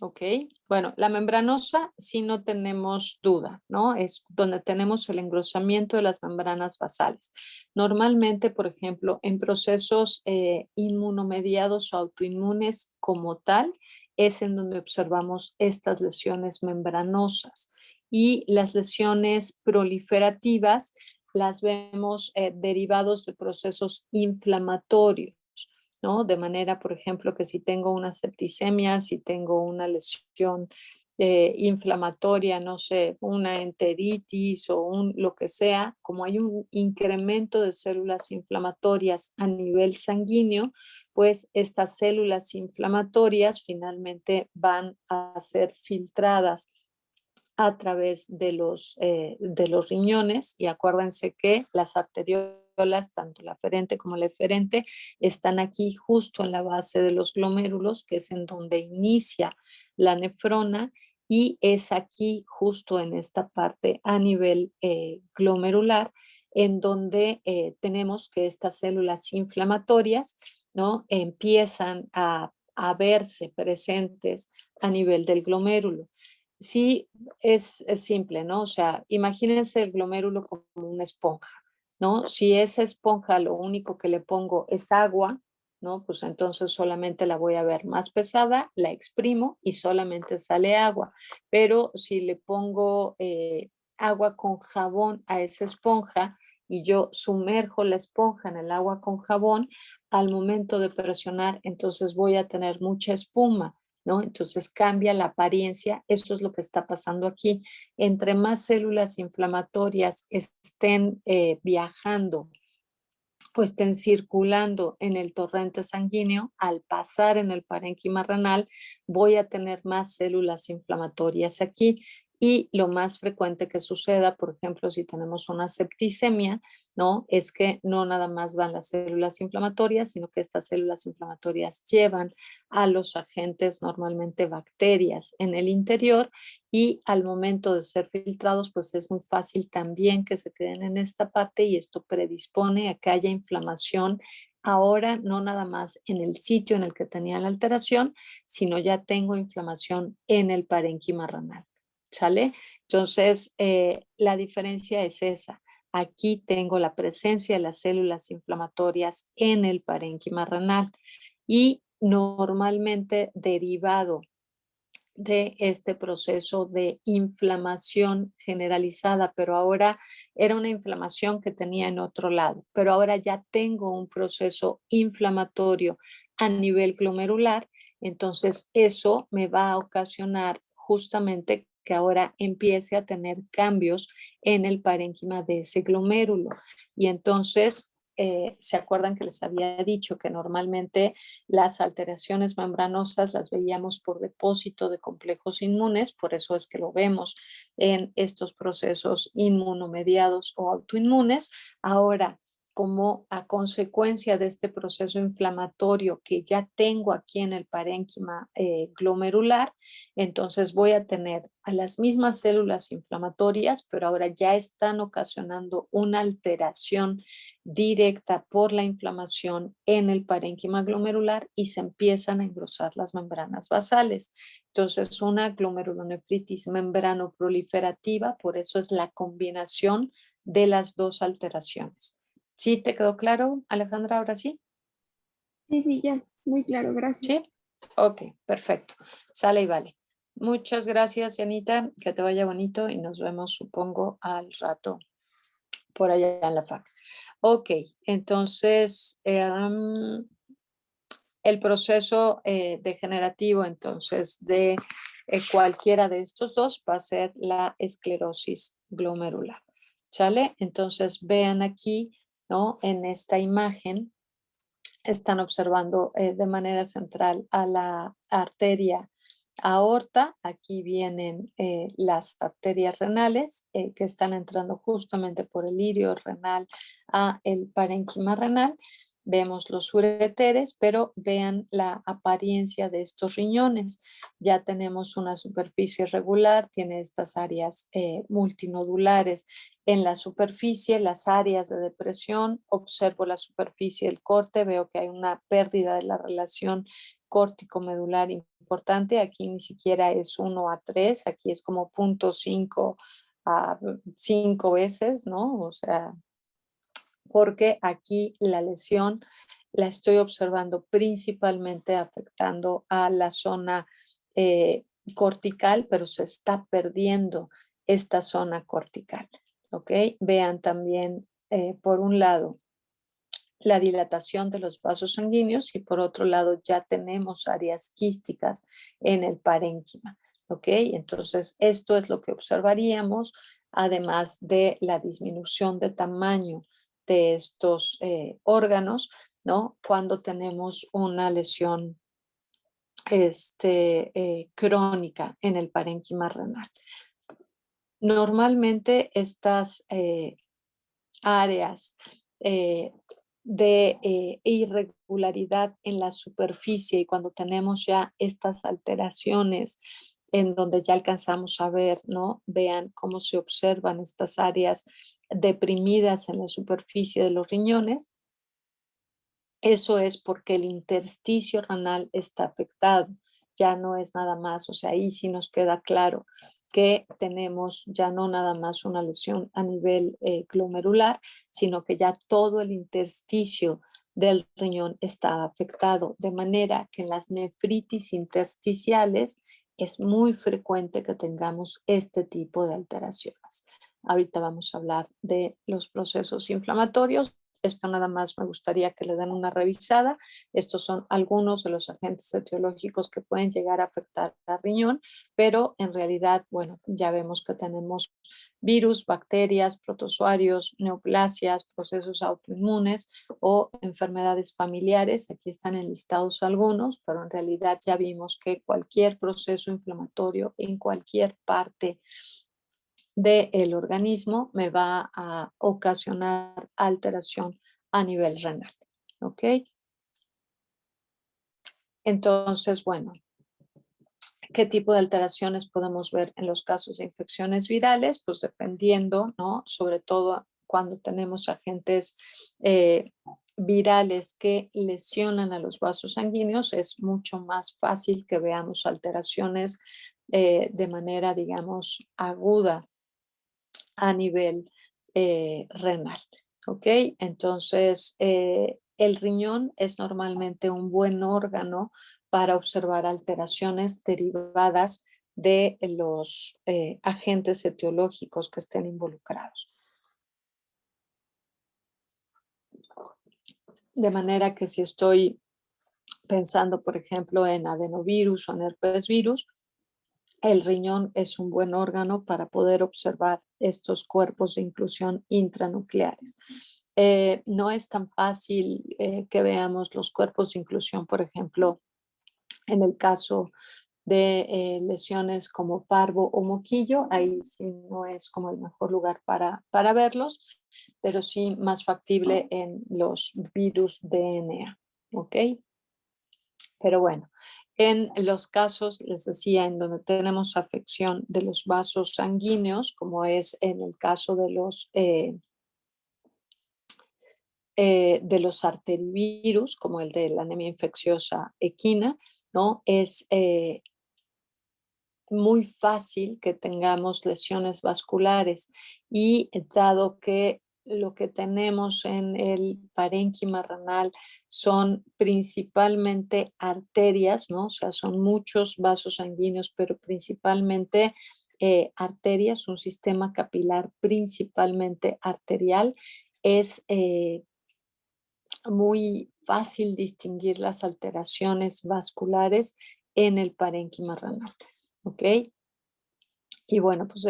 ok, bueno, la membranosa sí no tenemos duda, ¿no? Es donde tenemos el engrosamiento de las membranas basales. Normalmente, por ejemplo, en procesos inmunomediados o autoinmunes como tal, es en donde observamos estas lesiones membranosas. Y las lesiones proliferativas las vemos derivados de procesos inflamatorios, ¿no? De manera, por ejemplo, que si tengo una septicemia, si tengo una lesión inflamatoria, no sé, una enteritis o lo que sea, como hay un incremento de células inflamatorias a nivel sanguíneo, pues estas células inflamatorias finalmente van a ser filtradas a través de los riñones, y acuérdense que las arteriolas, tanto la aferente como la eferente, están aquí justo en la base de los glomérulos, que es en donde inicia la nefrona, y es aquí justo en esta parte a nivel glomerular en donde tenemos que estas células inflamatorias, ¿no? Empiezan a verse presentes a nivel del glomérulo. Sí, es simple, ¿no? O sea, imagínense el glomérulo como una esponja, ¿no? Si esa esponja lo único que le pongo es agua, ¿no? Pues entonces solamente la voy a ver más pesada, la exprimo y solamente sale agua. Pero si le pongo agua con jabón a esa esponja y yo sumerjo la esponja en el agua con jabón, al momento de presionar, entonces voy a tener mucha espuma, ¿no? Entonces cambia la apariencia. Esto es lo que está pasando aquí. Entre más células inflamatorias estén viajando o estén circulando en el torrente sanguíneo, al pasar en el parénquima renal, voy a tener más células inflamatorias aquí. Y lo más frecuente que suceda, por ejemplo, si tenemos una septicemia, ¿no? Es que no nada más van las células inflamatorias, sino que estas células inflamatorias llevan a los agentes, normalmente bacterias, en el interior, y al momento de ser filtrados, pues es muy fácil también que se queden en esta parte, y esto predispone a que haya inflamación. Ahora no nada más en el sitio en el que tenía la alteración, sino ya tengo inflamación en el parénquima renal. ¿Sale? Entonces, la diferencia es esa. Aquí tengo la presencia de las células inflamatorias en el parénquima renal, y normalmente derivado de este proceso de inflamación generalizada, pero ahora era una inflamación que tenía en otro lado, pero ahora ya tengo un proceso inflamatorio a nivel glomerular, entonces eso me va a ocasionar justamente que ahora empiece a tener cambios en el parénquima de ese glomérulo. Y entonces, ¿se acuerdan que les había dicho que normalmente las alteraciones membranosas las veíamos por depósito de complejos inmunes? Por eso es que lo vemos en estos procesos inmunomediados o autoinmunes. Ahora, como a consecuencia de este proceso inflamatorio que ya tengo aquí en el parénquima glomerular, entonces voy a tener a las mismas células inflamatorias, pero ahora ya están ocasionando una alteración directa por la inflamación en el parénquima glomerular, y se empiezan a engrosar las membranas basales. Entonces, una glomerulonefritis membranoproliferativa, por eso es la combinación de las dos alteraciones. ¿Sí te quedó claro, Alejandra? Ahora sí. Sí, ya, muy claro, gracias. ¿Sí? Ok, perfecto. Sale y vale. Muchas gracias, Anita. Que te vaya bonito y nos vemos, supongo, al rato por allá en la FAC. Ok, entonces el proceso degenerativo entonces de cualquiera de estos dos va a ser la esclerosis glomerular. ¿Sale? Entonces vean aquí, ¿no? En esta imagen están observando de manera central a la arteria aorta. Aquí vienen las arterias renales que están entrando justamente por el ilirio renal a el parénquima renal. Vemos los ureteres, pero vean la apariencia de estos riñones. Ya tenemos una superficie regular, tiene estas áreas multinodulares en la superficie, las áreas de depresión. Observo la superficie del corte, veo que hay una pérdida de la relación córtico-medular importante. Aquí ni siquiera es 1:3, aquí es como 0.5 a 5 veces, ¿no? O sea, porque aquí la lesión la estoy observando principalmente afectando a la zona cortical, pero se está perdiendo esta zona cortical, ¿ok? Vean también, por un lado, la dilatación de los vasos sanguíneos y por otro lado ya tenemos áreas quísticas en el parénquima, ¿ok? Entonces esto es lo que observaríamos, además de la disminución de tamaño de estos órganos, ¿no? Cuando tenemos una lesión crónica en el parénquima renal. Normalmente estas áreas de irregularidad en la superficie y cuando tenemos ya estas alteraciones en donde ya alcanzamos a ver, ¿no? Vean cómo se observan estas áreas deprimidas en la superficie de los riñones. Eso es porque el intersticio renal está afectado. Ya no es nada más, o sea, ahí sí nos queda claro que tenemos ya no nada más una lesión a nivel glomerular, sino que ya todo el intersticio del riñón está afectado, de manera que en las nefritis intersticiales es muy frecuente que tengamos este tipo de alteraciones. Ahorita vamos a hablar de los procesos inflamatorios. Esto nada más me gustaría que le den una revisada. Estos son algunos de los agentes etiológicos que pueden llegar a afectar al riñón, pero en realidad, bueno, ya vemos que tenemos virus, bacterias, protozoarios, neoplasias, procesos autoinmunes o enfermedades familiares. Aquí están enlistados algunos, pero en realidad ya vimos que cualquier proceso inflamatorio en cualquier parte del organismo me va a ocasionar alteración a nivel renal, ¿ok? Entonces, bueno, ¿qué tipo de alteraciones podemos ver en los casos de infecciones virales? Pues dependiendo, ¿no? Sobre todo cuando tenemos agentes virales que lesionan a los vasos sanguíneos, es mucho más fácil que veamos alteraciones de manera, digamos, aguda a nivel renal, ¿ok? Entonces, el riñón es normalmente un buen órgano para observar alteraciones derivadas de los agentes etiológicos que estén involucrados. De manera que si estoy pensando, por ejemplo, en adenovirus o en herpes virus, el riñón es un buen órgano para poder observar estos cuerpos de inclusión intranucleares. No es tan fácil que veamos los cuerpos de inclusión, por ejemplo, en el caso de lesiones como parvo o moquillo, ahí sí no es como el mejor lugar para verlos, pero sí más factible en los virus DNA, ¿ok? Pero bueno, en los casos, les decía, en donde tenemos afección de los vasos sanguíneos, como es en el caso de los arterivirus, como el de la anemia infecciosa equina, ¿no? Es muy fácil que tengamos lesiones vasculares y dado que lo que tenemos en el parénquima renal son principalmente arterias, ¿no? O sea, son muchos vasos sanguíneos, pero principalmente arterias, un sistema capilar principalmente arterial, es muy fácil distinguir las alteraciones vasculares en el parénquima renal. ¿ok? Y bueno, pues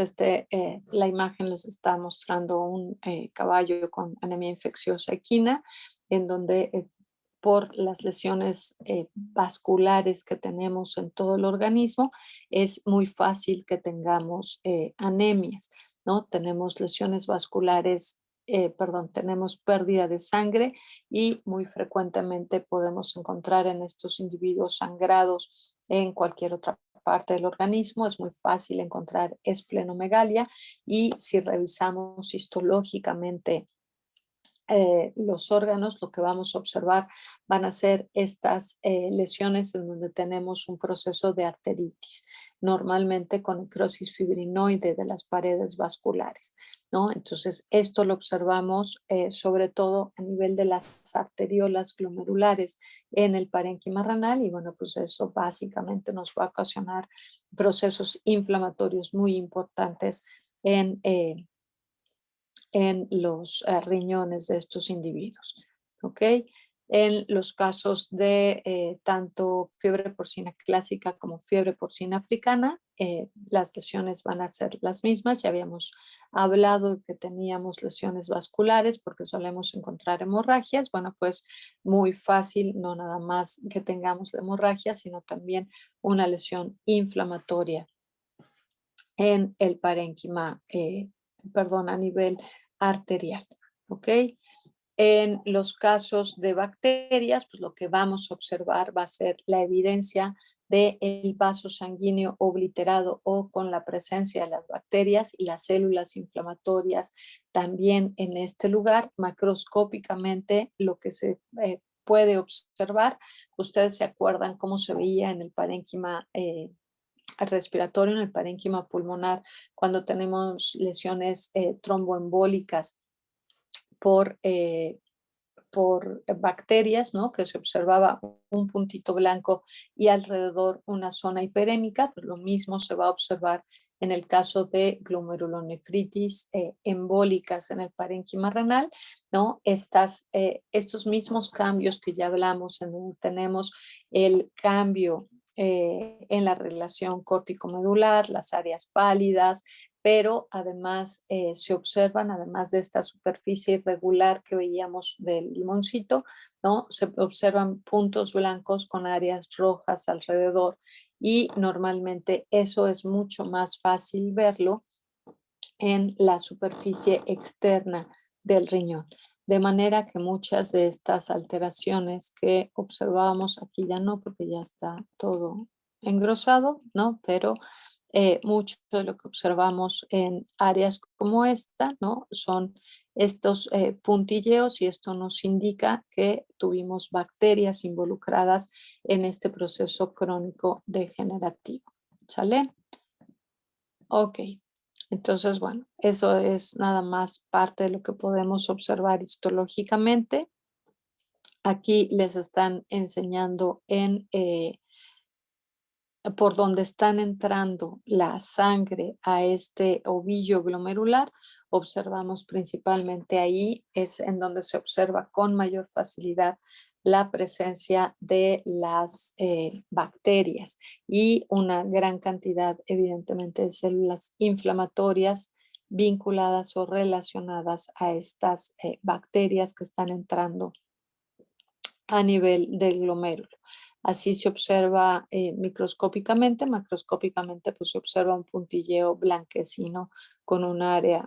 la imagen les está mostrando un caballo con anemia infecciosa equina, en donde por las lesiones vasculares que tenemos en todo el organismo, es muy fácil que tengamos anemias, ¿no? Tenemos lesiones vasculares, perdón, tenemos pérdida de sangre y muy frecuentemente podemos encontrar en estos individuos sangrados en cualquier otra parte del organismo. Es muy fácil encontrar esplenomegalia y si revisamos histológicamente los órganos, lo que vamos a observar van a ser estas lesiones en donde tenemos un proceso de arteritis, normalmente con necrosis fibrinoide de las paredes vasculares, ¿no? Entonces, esto lo observamos sobre todo a nivel de las arteriolas glomerulares en el parénquima renal y bueno, pues eso básicamente nos va a ocasionar procesos inflamatorios muy importantes en los riñones de estos individuos. ¿Ok? En los casos de tanto fiebre porcina clásica como fiebre porcina africana, las lesiones van a ser las mismas. Ya habíamos hablado de que teníamos lesiones vasculares porque solemos encontrar hemorragias. Bueno, pues muy fácil, no nada más que tengamos la hemorragia, sino también una lesión inflamatoria en el parénquima, perdón, a nivel arterial, ¿ok? En los casos de bacterias, pues lo que vamos a observar va a ser la evidencia del vaso sanguíneo obliterado o con la presencia de las bacterias y las células inflamatorias también en este lugar. Macroscópicamente lo que se puede observar, ustedes se acuerdan cómo se veía en el parénquima respiratorio, en el parénquima pulmonar, cuando tenemos lesiones tromboembólicas por, por bacterias, ¿no? Que se observaba un puntito blanco y alrededor una zona hiperémica, pues lo mismo se va a observar en el caso de glomerulonefritis embólicas en el parénquima renal, ¿no? Estos mismos cambios que ya hablamos, en donde tenemos el cambio en la relación córtico-medular, las áreas pálidas, pero además se observan, además de esta superficie irregular que veíamos del limoncito, ¿no? Se observan puntos blancos con áreas rojas alrededor y normalmente eso es mucho más fácil verlo en la superficie externa del riñón. De manera que muchas de estas alteraciones que observábamos, aquí ya no, porque ya está todo engrosado, ¿no? Pero mucho de lo que observamos en áreas como esta, ¿no? Son estos puntilleos y esto nos indica que tuvimos bacterias involucradas en este proceso crónico degenerativo. ¿Sale? Ok. Entonces, bueno, eso es nada más parte de lo que podemos observar histológicamente. Aquí les están enseñando por donde están entrando la sangre a este ovillo glomerular. Observamos principalmente ahí, es en donde se observa con mayor facilidad la presencia de las bacterias y una gran cantidad, evidentemente, de células inflamatorias vinculadas o relacionadas a estas bacterias que están entrando a nivel del glomérulo. Así se observa microscópicamente, macroscópicamente pues se observa un puntilleo blanquecino con un área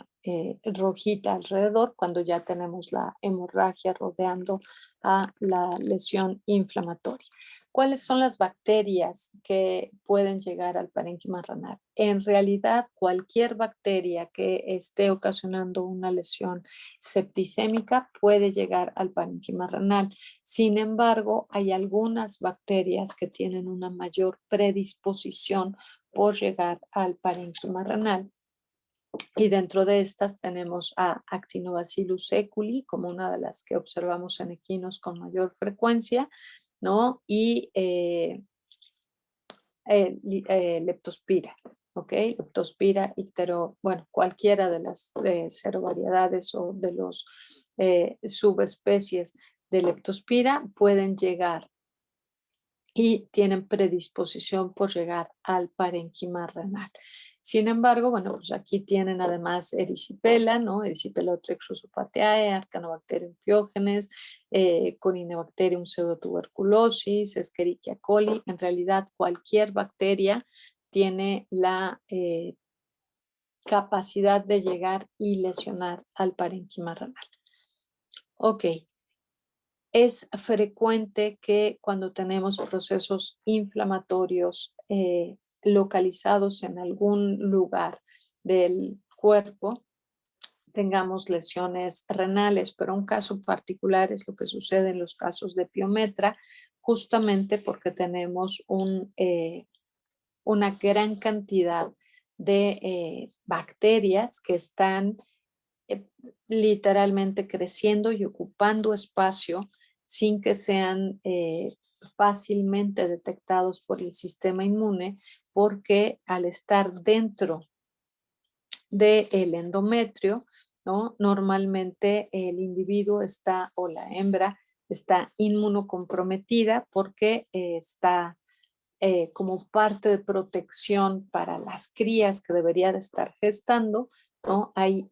rojita alrededor cuando ya tenemos la hemorragia rodeando a la lesión inflamatoria. ¿Cuáles son las bacterias que pueden llegar al parénquima renal? En realidad, cualquier bacteria que esté ocasionando una lesión septicémica puede llegar al parénquima renal. Sin embargo, hay algunas bacterias que tienen una mayor predisposición por llegar al parénquima renal. Y dentro de estas tenemos a Actinobacillus eculi como una de las que observamos en equinos con mayor frecuencia, ¿no? Y Leptospira, ¿ok? Leptospira, bueno, cualquiera de las serovariedades o de los subespecies de Leptospira pueden llegar y tienen predisposición por llegar al parénquima renal. Sin embargo, bueno, pues aquí tienen además erisipela, ¿no? Erisipela trexosopatiae, Arcanobacterium piógenes, Corynebacterium pseudotuberculosis, Escherichia coli. En realidad, cualquier bacteria tiene la capacidad de llegar y lesionar al parénquima renal. Ok, es frecuente que cuando tenemos procesos inflamatorios localizados en algún lugar del cuerpo, tengamos lesiones renales, pero un caso particular es lo que sucede en los casos de piometra, justamente porque tenemos una gran cantidad de bacterias que están eh, literalmente creciendo y ocupando espacio sin que sean fácilmente detectados por el sistema inmune, porque al estar dentro del endometrio, ¿no? Normalmente el individuo está, o la hembra, está inmunocomprometida porque está como parte de protección para las crías que debería de estar gestando, ¿no? Hay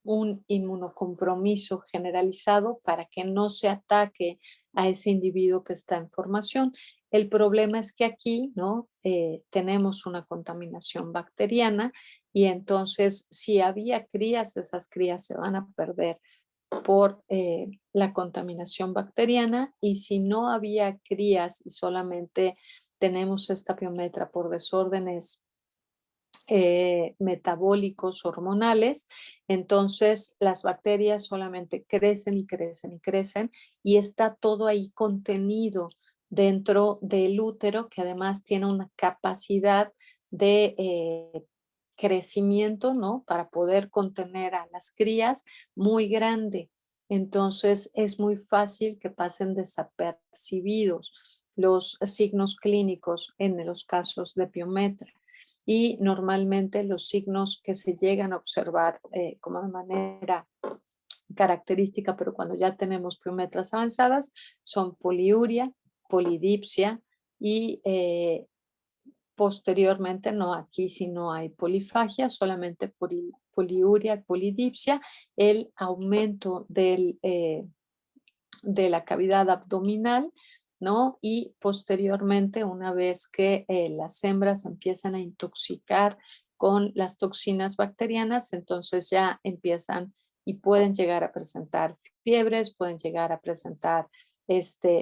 un inmunocompromiso generalizado para que no se ataque a ese individuo que está en formación. El problema es que aquí, ¿no? Tenemos una contaminación bacteriana y entonces si había crías, esas crías se van a perder por la contaminación bacteriana, y si no había crías y solamente tenemos esta piometra por desórdenes metabólicos hormonales, entonces las bacterias solamente crecen y crecen y crecen y está todo ahí contenido dentro del útero, que además tiene una capacidad de crecimiento, ¿no? Para poder contener a las crías muy grande. Entonces es muy fácil que pasen desapercibidos los signos clínicos en los casos de piometra, y normalmente los signos que se llegan a observar como de manera característica, pero cuando ya tenemos piometras avanzadas, son poliuria, polidipsia y posteriormente, no aquí si no hay polifagia, solamente poliuria, polidipsia, el aumento de la cavidad abdominal, ¿no? Y posteriormente, una vez que las hembras empiezan a intoxicar con las toxinas bacterianas, entonces ya empiezan y pueden llegar a presentar fiebres, pueden llegar a presentar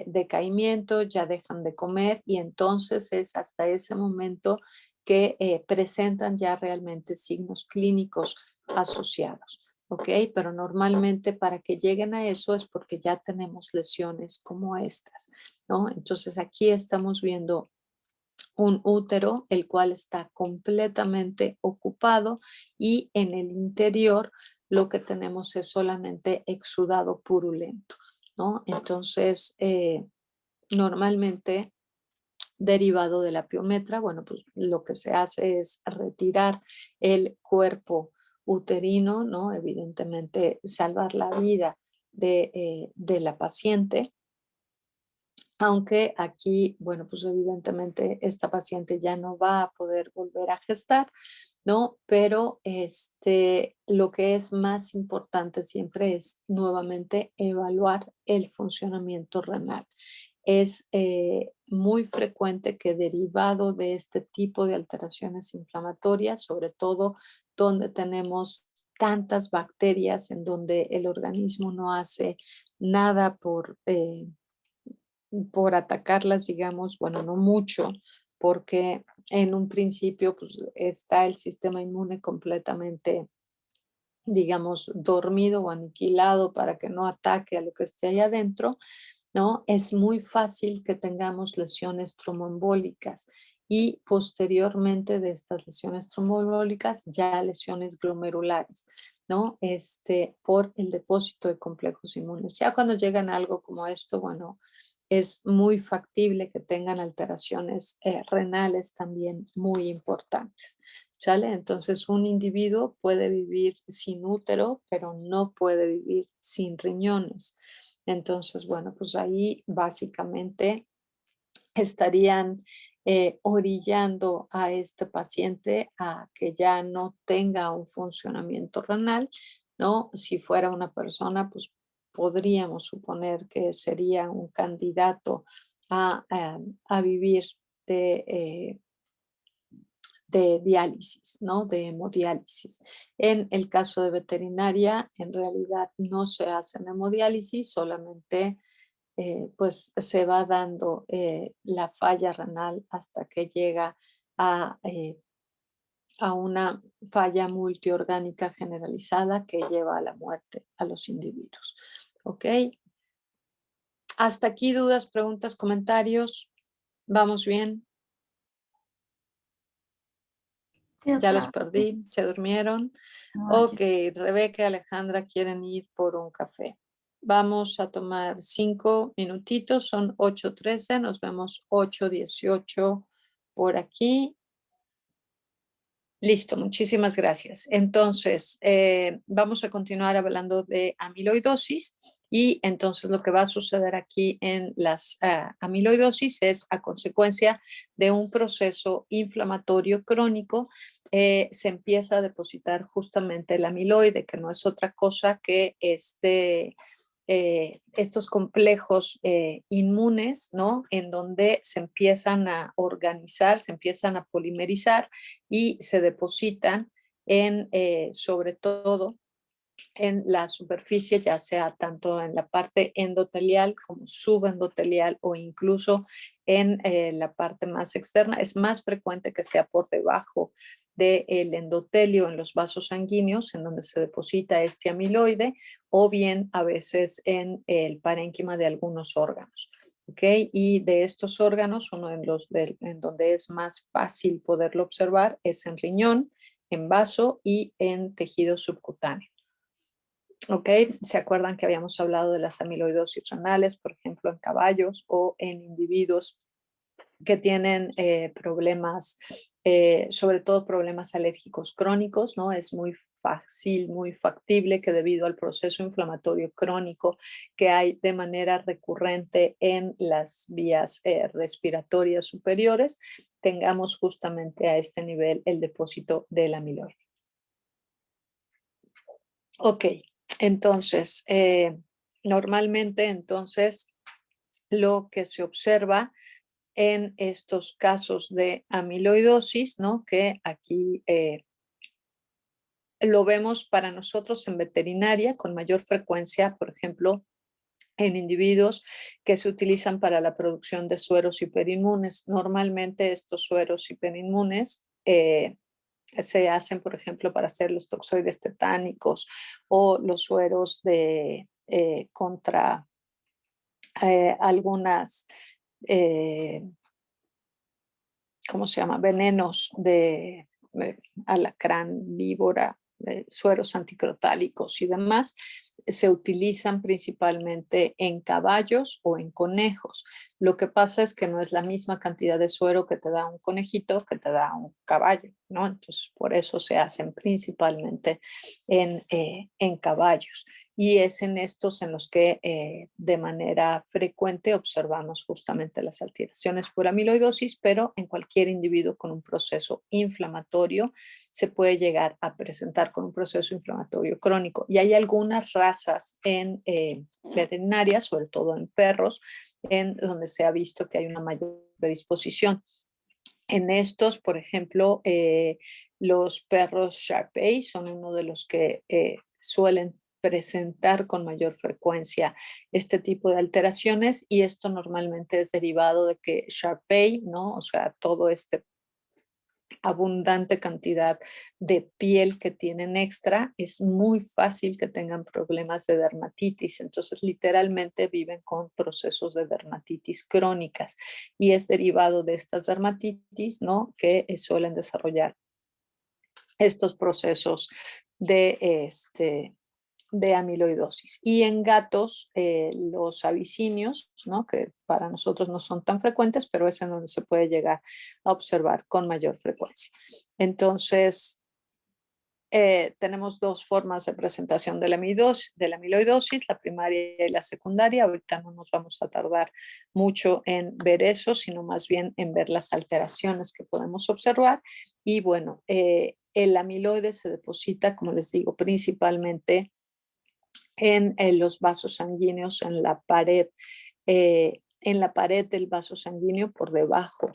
decaimiento, ya dejan de comer y entonces es hasta ese momento que presentan ya realmente signos clínicos asociados. ¿Ok? Pero normalmente para que lleguen a eso es porque ya tenemos lesiones como estas, ¿no? Entonces aquí estamos viendo un útero, el cual está completamente ocupado, y en el interior lo que tenemos es solamente exudado purulento, ¿no? Entonces, normalmente derivado de la piometra, bueno, pues lo que se hace es retirar el cuerpo uterino, ¿no? Evidentemente salvar la vida de la paciente, aunque aquí, bueno, pues evidentemente esta paciente ya no va a poder volver a gestar, ¿no? Pero lo que es más importante siempre es nuevamente evaluar el funcionamiento renal. Es muy frecuente que derivado de este tipo de alteraciones inflamatorias, sobre todo donde tenemos tantas bacterias en donde el organismo no hace nada por atacarlas, digamos, bueno, no mucho, porque en un principio pues, está el sistema inmune completamente, digamos, dormido o aniquilado para que no ataque a lo que esté ahí adentro, ¿no? Es muy fácil que tengamos lesiones tromboembólicas y posteriormente de estas lesiones tromboembólicas ya lesiones glomerulares, ¿no? Por el depósito de complejos inmunes. Ya cuando llegan a algo como esto, bueno, es muy factible que tengan alteraciones renales también muy importantes, ¿sale? Entonces un individuo puede vivir sin útero, pero no puede vivir sin riñones. Entonces, bueno, pues ahí básicamente estarían orillando a este paciente a que ya no tenga un funcionamiento renal, ¿no? Si fuera una persona, pues podríamos suponer que sería un candidato a vivir de, eh, de diálisis, ¿no? De hemodiálisis. En el caso de veterinaria, en realidad no se hace hemodiálisis, solamente pues se va dando la falla renal hasta que llega a, eh, a una falla multiorgánica generalizada que lleva a la muerte a los individuos. ¿Ok? Hasta aquí dudas, preguntas, comentarios. ¿Vamos bien? Sí, Ya los doctora. perdí, se durmieron. No, Ok, Rebeca y Alejandra quieren ir por un café. Vamos a tomar 5 minutitos, son 8:13, nos vemos 8:18 por aquí. Listo, muchísimas gracias. Entonces, vamos a continuar hablando de amiloidosis y entonces lo que va a suceder aquí en las amiloidosis es a consecuencia de un proceso inflamatorio crónico, se empieza a depositar justamente el amiloide, que no es otra cosa que estos complejos inmunes, ¿no? En donde se empiezan a organizar, se empiezan a polimerizar y se depositan en, sobre todo, en la superficie, ya sea tanto en la parte endotelial como subendotelial o incluso en la parte más externa. Es más frecuente que sea por debajo del endotelio en los vasos sanguíneos, en donde se deposita este amiloide, o bien a veces en el parénquima de algunos órganos. ¿Okay? Y de estos órganos, uno en donde es más fácil poderlo observar es en riñón, en vaso y en tejido subcutáneo. ¿Ok? ¿Se acuerdan que habíamos hablado de las amiloidosis renales, por ejemplo, en caballos o en individuos que tienen problemas, sobre todo problemas alérgicos crónicos, ¿no? Es muy fácil, muy factible que debido al proceso inflamatorio crónico que hay de manera recurrente en las vías respiratorias superiores, tengamos justamente a este nivel el depósito del amiloide. Ok, entonces, normalmente entonces lo que se observa en estos casos de amiloidosis, ¿no? Que aquí lo vemos para nosotros en veterinaria con mayor frecuencia, por ejemplo, en individuos que se utilizan para la producción de sueros hiperinmunes. Normalmente estos sueros hiperinmunes se hacen, por ejemplo, para hacer los toxoides tetánicos o los sueros contra algunas, ¿cómo se llama? Venenos de alacrán, víbora, sueros anticrotálicos y demás, se utilizan principalmente en caballos o en conejos. Lo que pasa es que no es la misma cantidad de suero que te da un conejito que te da un caballo, ¿no? Entonces, por eso se hacen principalmente en caballos. Y es en estos en los que de manera frecuente observamos justamente las alteraciones por amiloidosis, pero en cualquier individuo con un proceso inflamatorio se puede llegar a presentar con un proceso inflamatorio crónico. Y hay algunas razas en veterinarias, sobre todo en perros, en donde se ha visto que hay una mayor predisposición. En estos, por ejemplo, los perros Shar-Pei son uno de los que suelen presentar con mayor frecuencia este tipo de alteraciones y esto normalmente es derivado de que Shar-Pei, ¿no? O sea, todo este abundante cantidad de piel que tienen extra, es muy fácil que tengan problemas de dermatitis. Entonces, literalmente viven con procesos de dermatitis crónicas y es derivado de estas dermatitis, ¿no? Que suelen desarrollar estos procesos de amiloidosis. Y en gatos, los abisinios, ¿no? Que para nosotros no son tan frecuentes, pero es en donde se puede llegar a observar con mayor frecuencia. Entonces, tenemos dos formas de presentación de la amiloidosis, la primaria y la secundaria. Ahorita no nos vamos a tardar mucho en ver eso, sino más bien en ver las alteraciones que podemos observar. Y bueno, el amiloide se deposita, como les digo, principalmente en los vasos sanguíneos, en la pared del vaso sanguíneo por debajo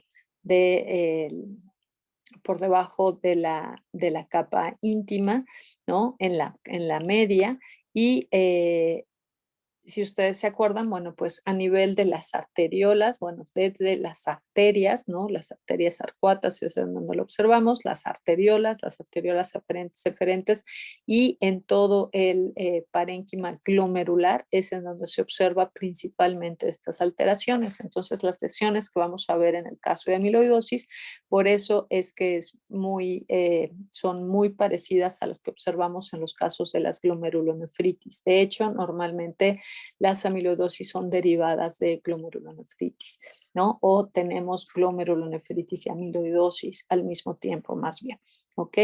de la capa íntima, ¿no? En la media. Y si ustedes se acuerdan, bueno, pues a nivel de las arteriolas, bueno, desde las arterias, ¿no? Las arterias arcuatas es en donde lo observamos, las arteriolas eferentes y en todo el parénquima glomerular es en donde se observa principalmente estas alteraciones. Entonces, las lesiones que vamos a ver en el caso de amiloidosis, por eso es que son muy parecidas a las que observamos en los casos de las glomerulonefritis. De hecho, normalmente las amiloidosis son derivadas de glomerulonefritis, ¿no? O tenemos glomerulonefritis y amiloidosis al mismo tiempo, más bien, ¿ok?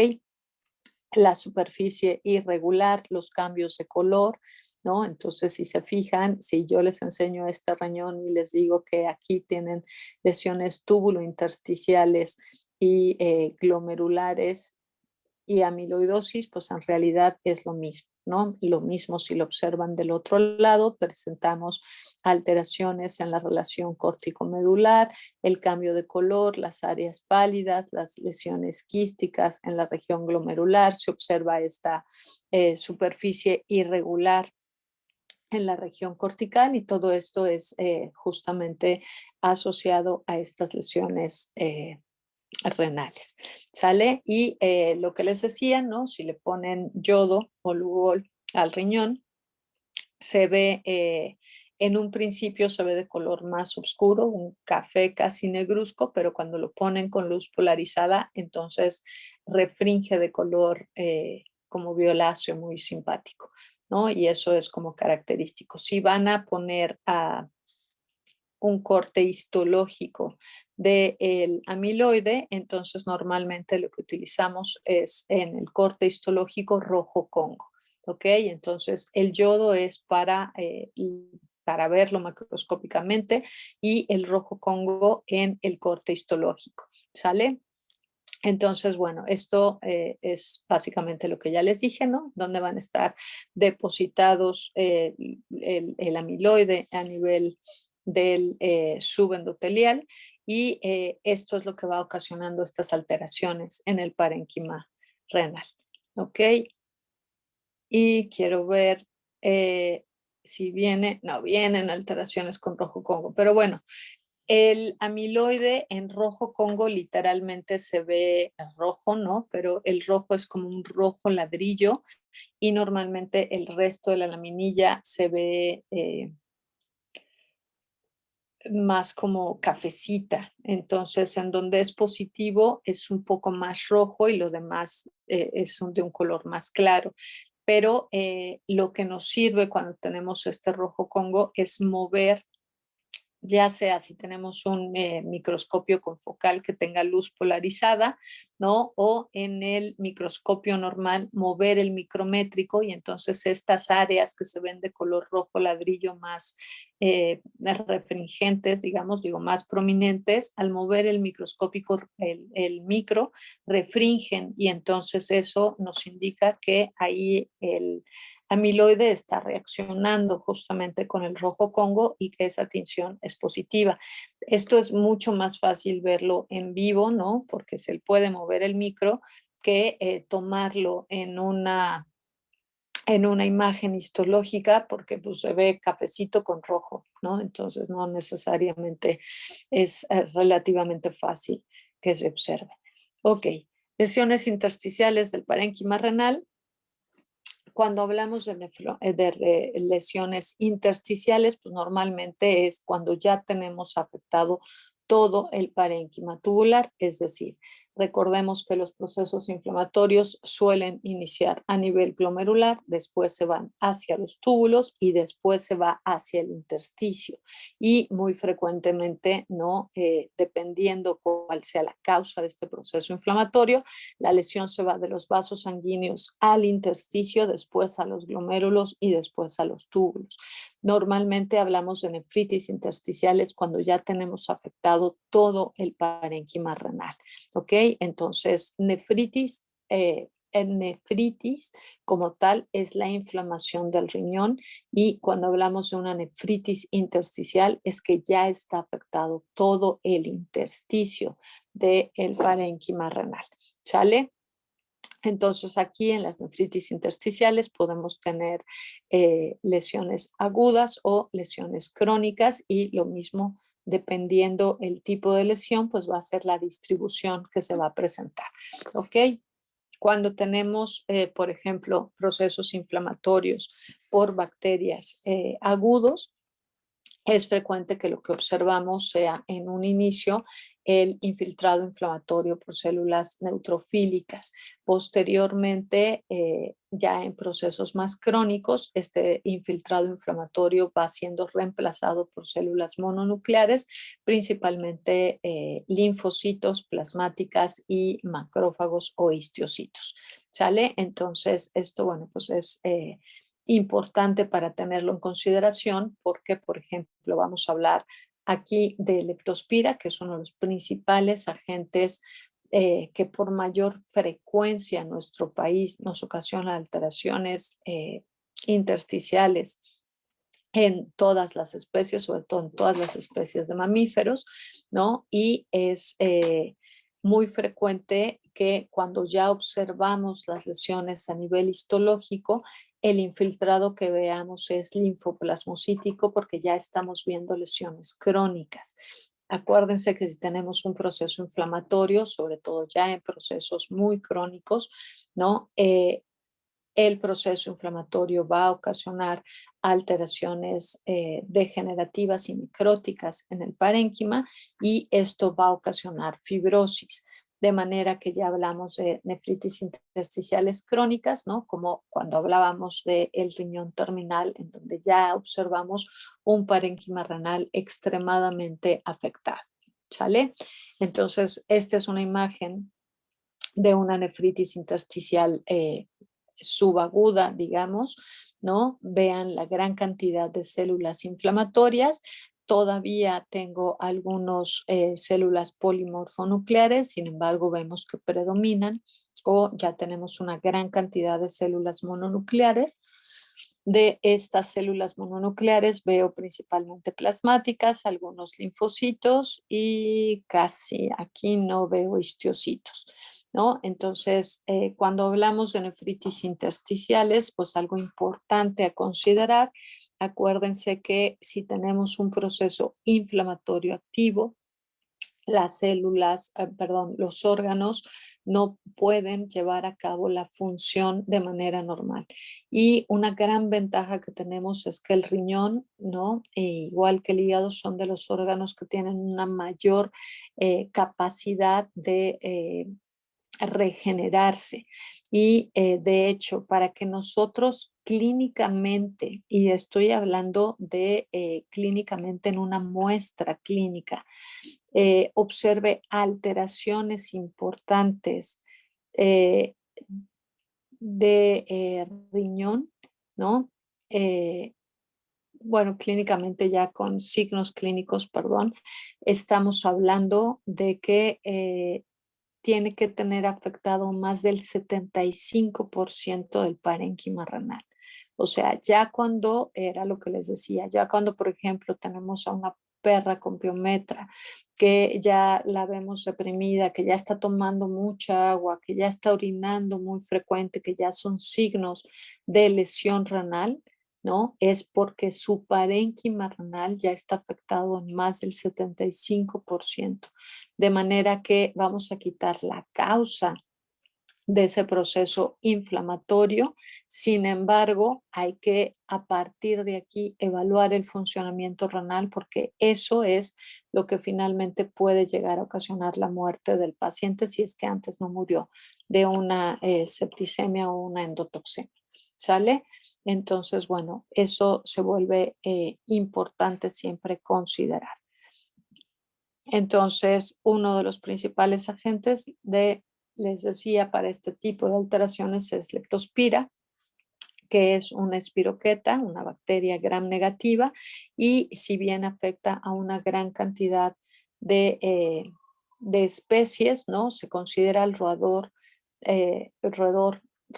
La superficie irregular, los cambios de color, ¿no? Entonces, si se fijan, si yo les enseño este riñón y les digo que aquí tienen lesiones túbulo-intersticiales y glomerulares y amiloidosis, pues en realidad es lo mismo, ¿no? Lo mismo si lo observan del otro lado, presentamos alteraciones en la relación córtico-medular, el cambio de color, las áreas pálidas, las lesiones quísticas en la región glomerular, se observa esta superficie irregular en la región cortical y todo esto es justamente asociado a estas lesiones renales, ¿sale? Y lo que les decía, ¿no? Si le ponen yodo o Lugol al riñón, se ve, en un principio se ve de color más oscuro, un café casi negruzco, pero cuando lo ponen con luz polarizada, entonces refringe de color como violáceo, muy simpático, ¿no? Y eso es como característico. Si van a poner un corte histológico del amiloide, entonces normalmente lo que utilizamos es en el corte histológico rojo Congo, ¿ok? Entonces el yodo es para verlo macroscópicamente y el rojo Congo en el corte histológico, ¿sale? Entonces, bueno, esto es básicamente lo que ya les dije, ¿no? Donde van a estar depositados el amiloide a nivel del subendotelial y esto es lo que va ocasionando estas alteraciones en el parénquima renal, ¿ok? Y quiero ver si no vienen alteraciones con rojo Congo, pero bueno, el amiloide en rojo Congo literalmente se ve rojo, ¿no? Pero el rojo es como un rojo ladrillo y normalmente el resto de la laminilla se ve más como cafecita. Entonces, en donde es positivo es un poco más rojo y lo demás es de un color más claro. Pero lo que nos sirve cuando tenemos este rojo Congo es mover, ya sea si tenemos un microscopio confocal que tenga luz polarizada, ¿no? O en el microscopio normal mover el micrométrico y entonces estas áreas que se ven de color rojo ladrillo más refringentes, digamos, digo, más prominentes, al mover el microscópico, el micro, refringen y entonces eso nos indica que ahí el amiloide está reaccionando justamente con el rojo Congo y que esa tinción es positiva. Esto es mucho más fácil verlo en vivo, ¿no? Porque se puede mover el micro que tomarlo en una imagen histológica porque pues, se ve cafecito con rojo, ¿no? Entonces no necesariamente es relativamente fácil que se observe. Ok, lesiones intersticiales del parénquima renal. Cuando hablamos de lesiones intersticiales, pues normalmente es cuando ya tenemos afectado todo el parénquima tubular, es decir, recordemos que los procesos inflamatorios suelen iniciar a nivel glomerular, después se van hacia los túbulos y después se va hacia el intersticio. Y muy frecuentemente, ¿no? Dependiendo cuál sea la causa de este proceso inflamatorio, la lesión se va de los vasos sanguíneos al intersticio, después a los glomérulos y después a los túbulos. Normalmente hablamos de nefritis intersticiales cuando ya tenemos afectado todo el parénquima renal, ¿ok? Entonces, nefritis como tal es la inflamación del riñón y cuando hablamos de una nefritis intersticial es que ya está afectado todo el intersticio del parénquima renal, ¿sale? Entonces aquí en las nefritis intersticiales podemos tener lesiones agudas o lesiones crónicas y lo mismo dependiendo el tipo de lesión, pues va a ser la distribución que se va a presentar, ¿ok? Cuando tenemos, por ejemplo, procesos inflamatorios por bacterias agudos, es frecuente que lo que observamos sea en un inicio el infiltrado inflamatorio por células neutrofílicas. Posteriormente, ya en procesos más crónicos, este infiltrado inflamatorio va siendo reemplazado por células mononucleares, principalmente linfocitos, plasmáticas y macrófagos o histocitos. ¿Sale? Entonces, esto, bueno, pues es importante para tenerlo en consideración porque, por ejemplo, vamos a hablar aquí de leptospira, que es uno de los principales agentes que por mayor frecuencia en nuestro país nos ocasiona alteraciones intersticiales en todas las especies, sobre todo en todas las especies de mamíferos, ¿no? Y es muy frecuente que cuando ya observamos las lesiones a nivel histológico, el infiltrado que veamos es linfoplasmocítico porque ya estamos viendo lesiones crónicas. Acuérdense que si tenemos un proceso inflamatorio, sobre todo ya en procesos muy crónicos, ¿no? El proceso inflamatorio va a ocasionar alteraciones degenerativas y necróticas en el parénquima y esto va a ocasionar fibrosis. De manera que ya hablamos de nefritis intersticiales crónicas, ¿no? Como cuando hablábamos del riñón terminal, en donde ya observamos un parénquima renal extremadamente afectado. ¿Sale? Entonces, esta es una imagen de una nefritis intersticial subaguda, digamos, ¿no? Vean la gran cantidad de células inflamatorias. Todavía tengo algunas células polimorfonucleares, sin embargo, vemos que predominan o ya tenemos una gran cantidad de células mononucleares. De estas células mononucleares veo principalmente plasmáticas, algunos linfocitos y casi aquí no veo histocitos, ¿no? Entonces, cuando hablamos de nefritis intersticiales, pues algo importante a considerar, acuérdense que si tenemos un proceso inflamatorio activo, las células, perdón, los órganos no pueden llevar a cabo la función de manera normal. Y una gran ventaja que tenemos es que el riñón, ¿no? Igual que el hígado, son de los órganos que tienen una mayor capacidad de regenerarse. Y de hecho, para que nosotros clínicamente, y estoy hablando de clínicamente en una muestra clínica, observe alteraciones importantes eh, de riñón, ¿no? Eh, bueno, clínicamente ya con signos clínicos, perdón, estamos hablando de que tiene que tener afectado más del 75% del parénquima renal. O sea, ya cuando, era lo que les decía, ya cuando, por ejemplo, tenemos a una perra con piometra, que ya la vemos reprimida, que ya está tomando mucha agua, que ya está orinando muy frecuente, que ya son signos de lesión renal, ¿no? Es porque su parénquima renal ya está afectado en más del 75%. De manera que vamos a quitar la causa de ese proceso inflamatorio. Sin embargo, hay que a partir de aquí evaluar el funcionamiento renal porque eso es lo que finalmente puede llegar a ocasionar la muerte del paciente si es que antes no murió de una septicemia o una endotoxemia. ¿Sale? Entonces, bueno, eso se vuelve importante siempre considerar. Entonces, uno de los principales agentes les decía, para este tipo de alteraciones es Leptospira, que es una espiroqueta, una bacteria gram negativa, y si bien afecta a una gran cantidad de especies, ¿no? Se considera el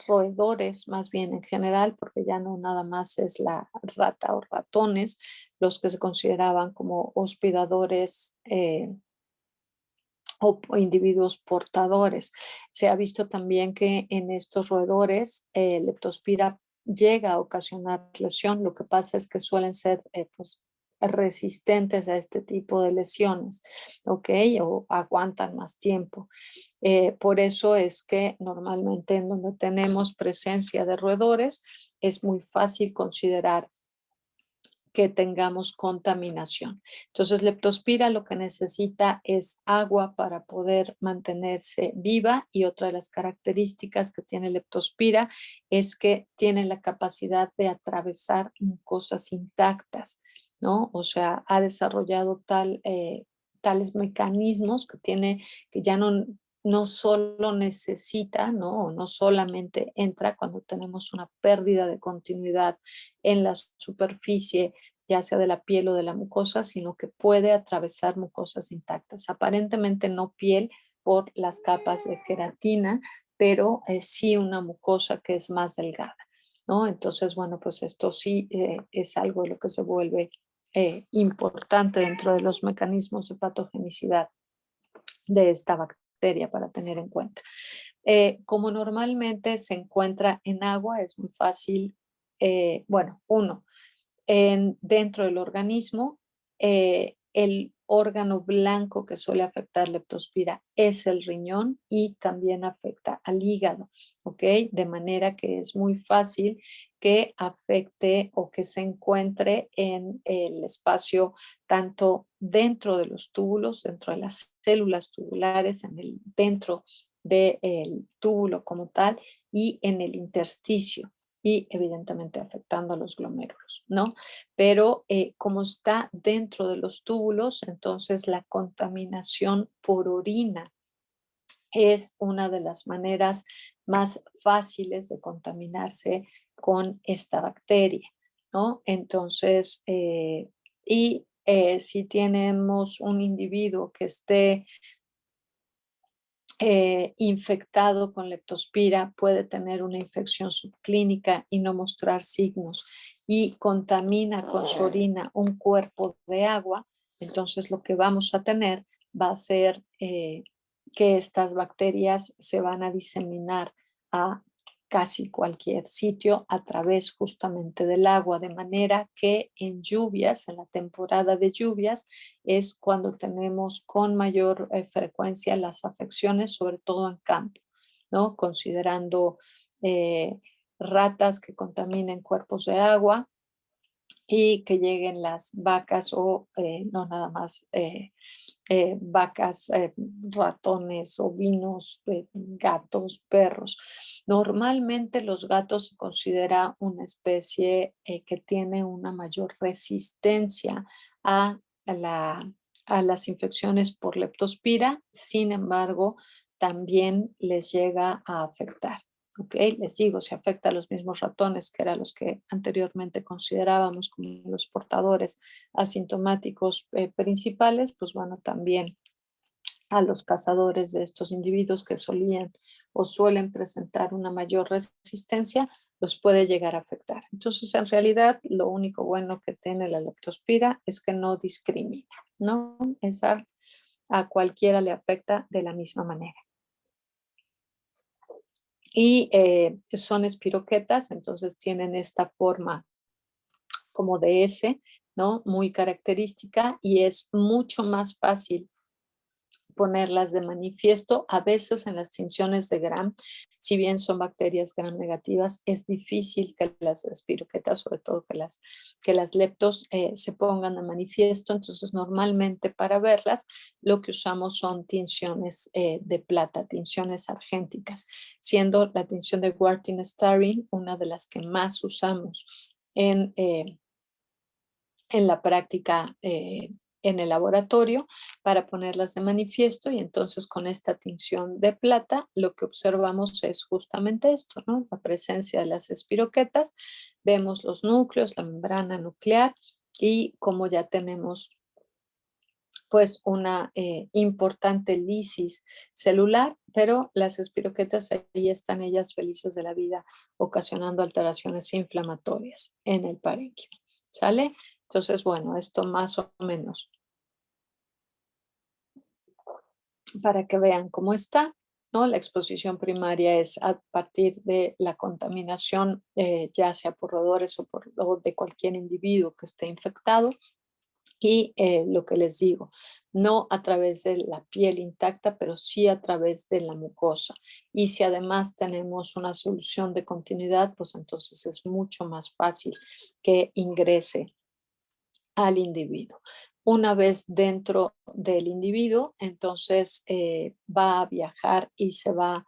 roedores más bien en general, porque ya no nada más es la rata o ratones, los que se consideraban como hospedadores o individuos portadores. Se ha visto también que en estos roedores Leptospira llega a ocasionar lesión. Lo que pasa es que suelen ser pues, resistentes a este tipo de lesiones, ¿ok? O aguantan más tiempo. Por eso es que normalmente en donde tenemos presencia de roedores es muy fácil considerar que tengamos contaminación. Entonces, Leptospira lo que necesita es agua para poder mantenerse viva y otra de las características que tiene Leptospira es que tiene la capacidad de atravesar mucosas intactas, ¿no? O sea, ha desarrollado tales mecanismos que ya no solo necesita, ¿no? No solamente entra cuando tenemos una pérdida de continuidad en la superficie, ya sea de la piel o de la mucosa, sino que puede atravesar mucosas intactas. Aparentemente no piel por las capas de queratina, pero sí una mucosa que es más delgada, ¿no? Entonces, bueno, pues esto sí es algo de lo que se vuelve importante dentro de los mecanismos de patogenicidad de esta bacteria para tener en cuenta. Como normalmente se encuentra en agua, es muy fácil, bueno, dentro del organismo, el órgano blanco que suele afectar Leptospira es el riñón y también afecta al hígado, ¿ok? De manera que es muy fácil que afecte o que se encuentre en el espacio tanto dentro de los túbulos, dentro de las células tubulares, dentro del túbulo como tal y en el intersticio y evidentemente afectando a los glomérulos, ¿no? Pero como está dentro de los túbulos, entonces la contaminación por orina es una de las maneras más fáciles de contaminarse con esta bacteria, ¿no? Entonces, si tenemos un individuo que esté infectado con leptospira puede tener una infección subclínica y no mostrar signos y contamina con su orina un cuerpo de agua, entonces lo que vamos a tener va a ser que estas bacterias se van a diseminar a casi cualquier sitio a través justamente del agua, de manera que en lluvias, en la temporada de lluvias, es cuando tenemos con mayor frecuencia las afecciones, sobre todo en campo, ¿no? Considerando ratas que contaminen cuerpos de agua y que lleguen las vacas o no nada más vacas, ratones, ovinos, gatos, perros. Normalmente los gatos se considera una especie que tiene una mayor resistencia a, a las infecciones por leptospira, sin embargo, también les llega a afectar. ¿Ok? Les digo, si afecta a los mismos ratones, que eran los que anteriormente considerábamos como los portadores asintomáticos principales, pues bueno, también a los cazadores de estos individuos que solían o suelen presentar una mayor resistencia, los puede llegar a afectar. Entonces, en realidad, lo único bueno que tiene la leptospira es que no discrimina, ¿no? A cualquiera le afecta de la misma manera. Y son espiroquetas, entonces tienen esta forma como de S, ¿no? Muy característica y es mucho más fácil ponerlas de manifiesto. A veces en las tinciones de Gram, si bien son bacterias Gram negativas, es difícil que las espiroquetas, sobre todo que las leptos, se pongan de manifiesto. Entonces, normalmente para verlas, lo que usamos son tinciones de plata, tinciones argénticas, siendo la tinción de Wartin-Starry una de las que más usamos en la práctica en el laboratorio para ponerlas de manifiesto. Y entonces con esta tinción de plata lo que observamos es justamente esto, ¿no? La presencia de las espiroquetas, vemos los núcleos, la membrana nuclear y como ya tenemos pues una importante lisis celular, pero las espiroquetas ahí están ellas felices de la vida, ocasionando alteraciones inflamatorias en el parénquima. ¿Sale? Entonces, bueno, esto más o menos para que vean cómo está, ¿no? La exposición primaria es a partir de la contaminación, ya sea por roedores o de cualquier individuo que esté infectado. Y lo que les digo, no a través de la piel intacta, pero sí a través de la mucosa. Y si además tenemos una solución de continuidad, pues entonces es mucho más fácil que ingrese al individuo. Una vez dentro del individuo, entonces va a viajar y se va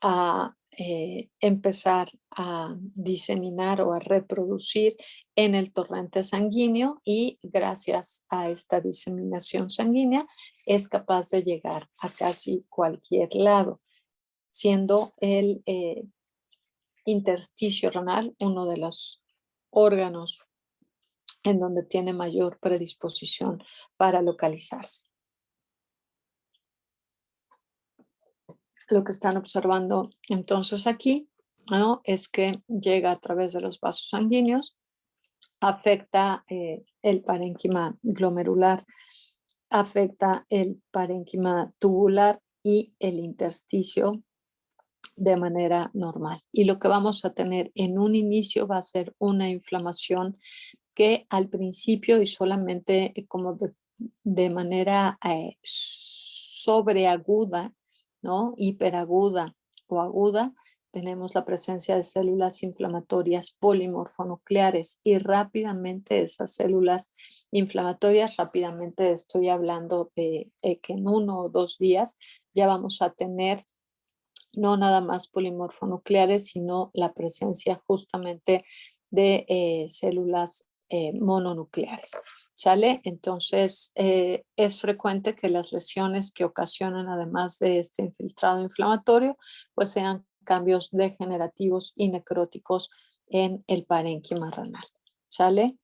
a empezar a diseminar o a reproducir en el torrente sanguíneo y gracias a esta diseminación sanguínea es capaz de llegar a casi cualquier lado, siendo el intersticio renal uno de los órganos en donde tiene mayor predisposición para localizarse. Lo que están observando entonces aquí, ¿no? Es que llega a través de los vasos sanguíneos, afecta el parénquima glomerular, afecta el parénquima tubular y el intersticio de manera normal. Y lo que vamos a tener en un inicio va a ser una inflamación que al principio y solamente como de manera sobreaguda, ¿no? Hiperaguda o aguda, tenemos la presencia de células inflamatorias polimorfonucleares y rápidamente esas células inflamatorias, rápidamente estoy hablando de que en 1 o 2 días ya vamos a tener no nada más polimorfonucleares, sino la presencia justamente de células mononucleares. ¿Sale? Entonces, es frecuente que las lesiones que ocasionan, además de este infiltrado inflamatorio, pues sean cambios degenerativos y necróticos en el parénquima renal. ¿Sale?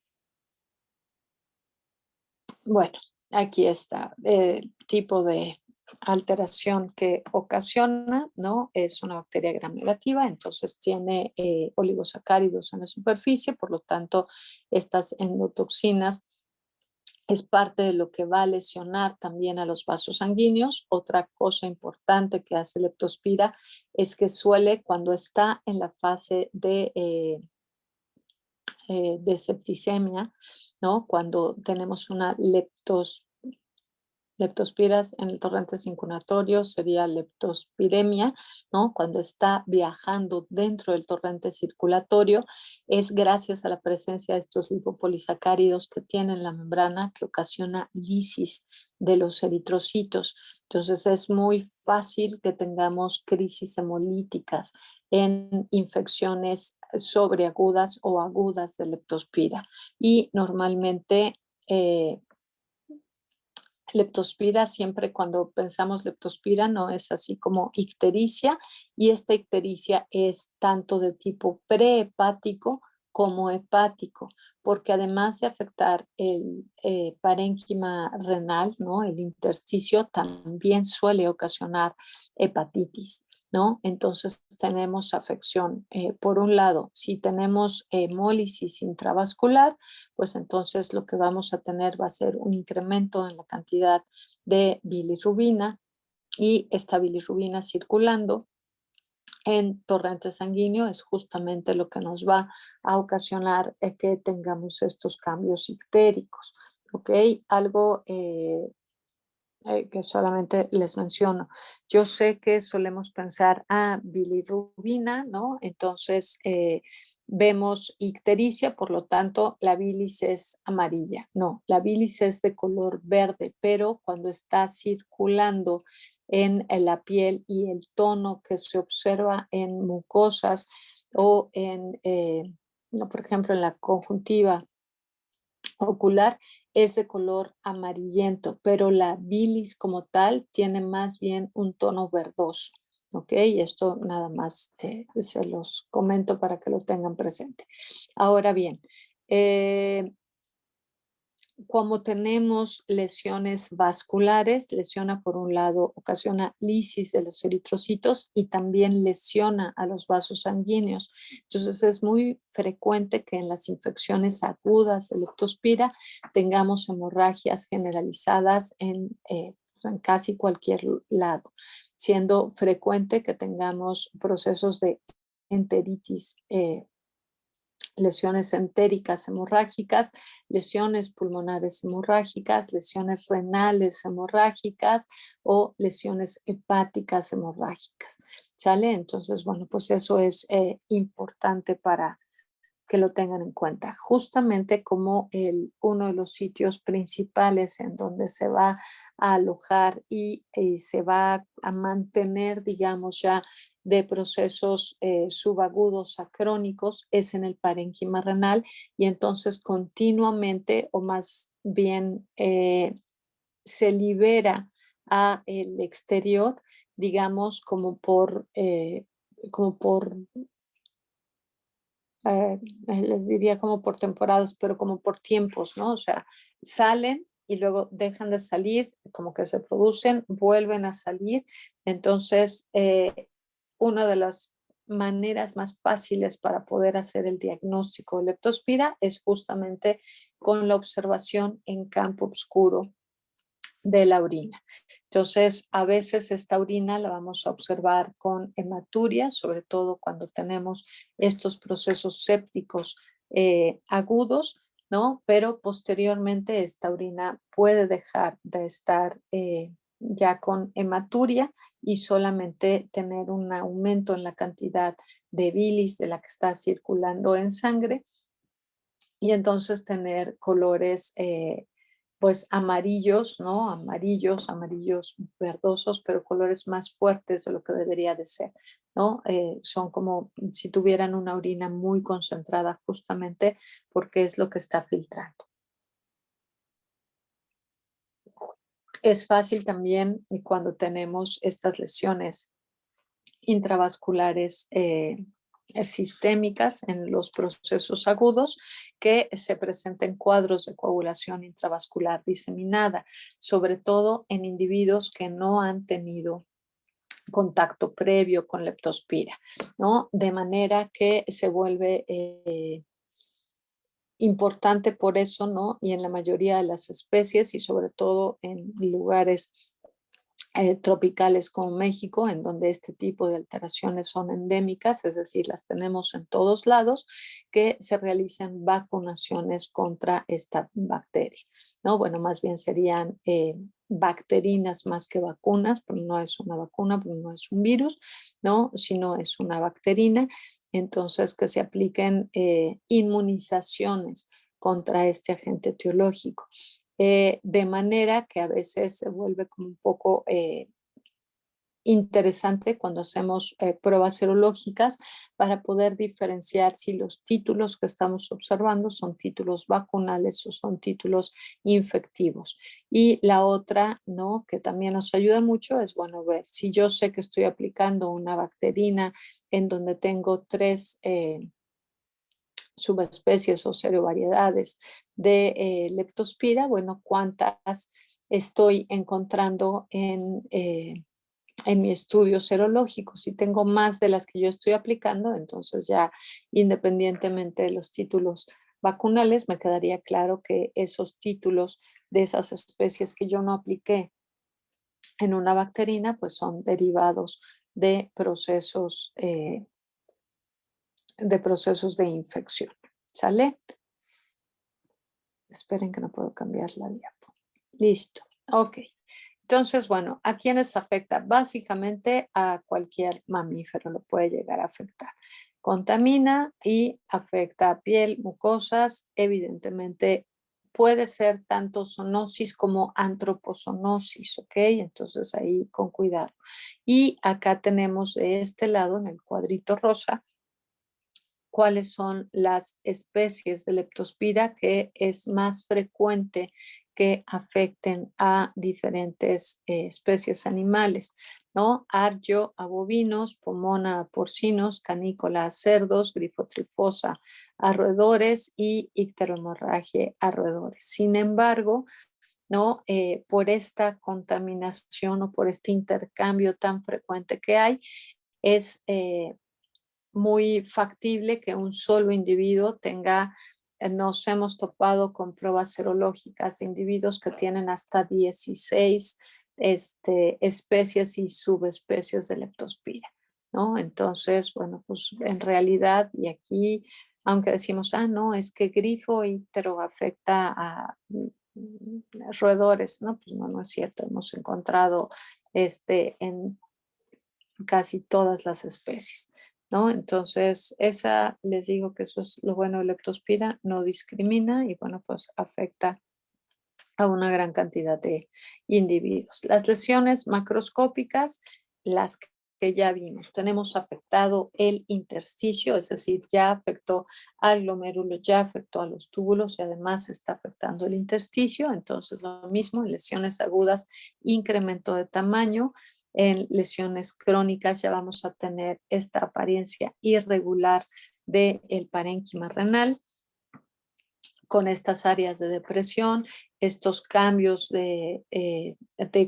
Bueno, aquí está el tipo de alteración que ocasiona, ¿no? Es una bacteria gram negativa, entonces tiene oligosacáridos en la superficie, por lo tanto, estas endotoxinas es parte de lo que va a lesionar también a los vasos sanguíneos. Otra cosa importante que hace Leptospira es que suele, cuando está en la fase de septicemia, ¿no? Cuando tenemos una leptospiras en el torrente circulatorio sería leptospiremia, ¿no? Cuando está viajando dentro del torrente circulatorio, es gracias a la presencia de estos lipopolisacáridos que tienen la membrana que ocasiona lisis de los eritrocitos. Entonces es muy fácil que tengamos crisis hemolíticas en infecciones sobreagudas o agudas de leptospira. Y normalmente leptospira, siempre cuando pensamos leptospira, no es así como ictericia, y esta ictericia es tanto de tipo prehepático como hepático, porque además de afectar el parénquima renal, ¿no? El intersticio también suele ocasionar hepatitis, ¿no? Entonces tenemos afección. Por un lado, si tenemos hemólisis intravascular, pues entonces lo que vamos a tener va a ser un incremento en la cantidad de bilirrubina y esta bilirrubina circulando en torrente sanguíneo es justamente lo que nos va a ocasionar que tengamos estos cambios ictéricos. ¿Ok? Algo que solamente les menciono. Yo sé que solemos pensar, bilirrubina, ¿no? Entonces vemos ictericia, por lo tanto la bilis es amarilla. No, la bilis es de color verde, pero cuando está circulando en la piel y el tono que se observa en mucosas o no, por ejemplo, en la conjuntiva ocular es de color amarillento, pero la bilis como tal tiene más bien un tono verdoso. ¿Ok? Y esto nada más se los comento para que lo tengan presente. Ahora bien, como tenemos lesiones vasculares, lesiona por un lado, ocasiona lisis de los eritrocitos y también lesiona a los vasos sanguíneos. Entonces es muy frecuente que en las infecciones agudas de leptospira tengamos hemorragias generalizadas en casi cualquier lado, siendo frecuente que tengamos procesos de enteritis, lesiones entéricas hemorrágicas, lesiones pulmonares hemorrágicas, lesiones renales hemorrágicas o lesiones hepáticas hemorrágicas. ¿Sale? Entonces, bueno, pues eso es importante para que lo tengan en cuenta. Justamente como uno de los sitios principales en donde se va a alojar y se va a mantener, digamos, ya de procesos subagudos a crónicos es en el parénquima renal y entonces continuamente o más bien se libera a el exterior, digamos, como por les diría como por temporadas, pero como por tiempos, ¿no? O sea, salen y luego dejan de salir, como que se producen, vuelven a salir. Entonces, una de las maneras más fáciles para poder hacer el diagnóstico de leptospira es justamente con la observación en campo oscuro de la orina. Entonces, a veces esta orina la vamos a observar con hematuria, sobre todo cuando tenemos estos procesos sépticos agudos, ¿no? Pero posteriormente esta orina puede dejar de estar ya con hematuria y solamente tener un aumento en la cantidad de bilis de la que está circulando en sangre y entonces tener colores pues amarillos, ¿no? Amarillos verdosos, pero colores más fuertes de lo que debería de ser, ¿no? Son como si tuvieran una orina muy concentrada justamente porque es lo que está filtrando. Es fácil también y cuando tenemos estas lesiones intravasculares sistémicas en los procesos agudos que se presenten cuadros de coagulación intravascular diseminada, sobre todo en individuos que no han tenido contacto previo con leptospira, ¿no? De manera que se vuelve importante por eso, ¿no? Y en la mayoría de las especies y sobre todo en lugares tropicales como México, en donde este tipo de alteraciones son endémicas, es decir, las tenemos en todos lados, que se realicen vacunaciones contra esta bacteria, ¿no? Bueno, más bien serían bacterinas más que vacunas, pero no es una vacuna, pero no es un virus, ¿no? Sino es una bacterina, entonces que se apliquen inmunizaciones contra este agente etiológico. De manera que a veces se vuelve como un poco interesante cuando hacemos pruebas serológicas para poder diferenciar si los títulos que estamos observando son títulos vacunales o son títulos infectivos. Y la otra, ¿no? Que también nos ayuda mucho es, bueno, ver si yo sé que estoy aplicando una bacterina en donde tengo tres subespecies o variedades de leptospira, bueno, cuántas estoy encontrando en mi estudio serológico. Si tengo más de las que yo estoy aplicando, entonces ya independientemente de los títulos vacunales, me quedaría claro que esos títulos de esas especies que yo no apliqué en una bacterina, pues son derivados de procesos de infección. ¿Sale? Esperen que no puedo cambiar la diapo. Listo. Ok. Entonces, bueno, ¿a quiénes afecta? Básicamente a cualquier mamífero lo puede llegar a afectar. Contamina y afecta a piel, mucosas, evidentemente puede ser tanto zoonosis como antropozonosis, ¿ok? Entonces ahí con cuidado. Y acá tenemos de este lado, en el cuadrito rosa, cuáles son las especies de leptospira que es más frecuente que afecten a diferentes especies animales, ¿no? Argio a bovinos, pomona a porcinos, canícola a cerdos, grifotrifosa a roedores y icterohemorragia a roedores. Sin embargo, ¿no? Por esta contaminación o por este intercambio tan frecuente que hay, es muy factible que un solo individuo tenga, nos hemos topado con pruebas serológicas de individuos que tienen hasta 16 especies y subespecies de leptospira, ¿no? Entonces, bueno, pues en realidad, y aquí, aunque decimos, no, es que grifo ítero afecta a roedores, ¿no? Pues no, no es cierto, hemos encontrado en casi todas las especies, ¿no? Entonces, esa les digo que eso es lo bueno de leptospira, no discrimina y bueno, pues afecta a una gran cantidad de individuos. Las lesiones macroscópicas, las que ya vimos, tenemos afectado el intersticio, es decir, ya afectó al glomérulo, ya afectó a los túbulos y además está afectando el intersticio. Entonces, lo mismo en lesiones agudas, incremento de tamaño. En lesiones crónicas ya vamos a tener esta apariencia irregular del parénquima renal con estas áreas de depresión, estos cambios de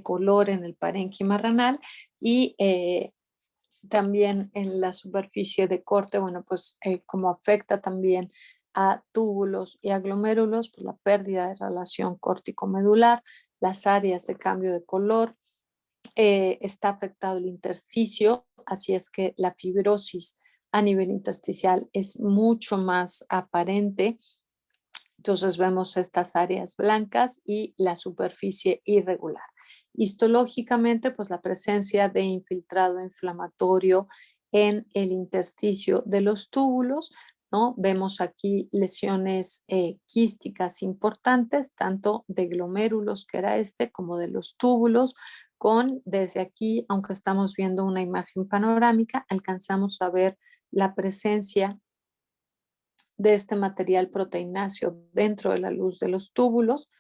color en el parénquima renal y también en la superficie de corte, bueno, pues como afecta también a túbulos y a glomérulos, pues la pérdida de relación córtico-medular, las áreas de cambio de color, está afectado el intersticio, así es que la fibrosis a nivel intersticial es mucho más aparente. Entonces vemos estas áreas blancas y la superficie irregular. Histológicamente, pues la presencia de infiltrado inflamatorio en el intersticio de los túbulos, ¿no? Vemos aquí lesiones quísticas importantes, tanto de glomérulos, que era como de los túbulos, con desde aquí, aunque estamos viendo una imagen panorámica, alcanzamos a ver la presencia de este material proteináceo dentro de la luz de los túbulos.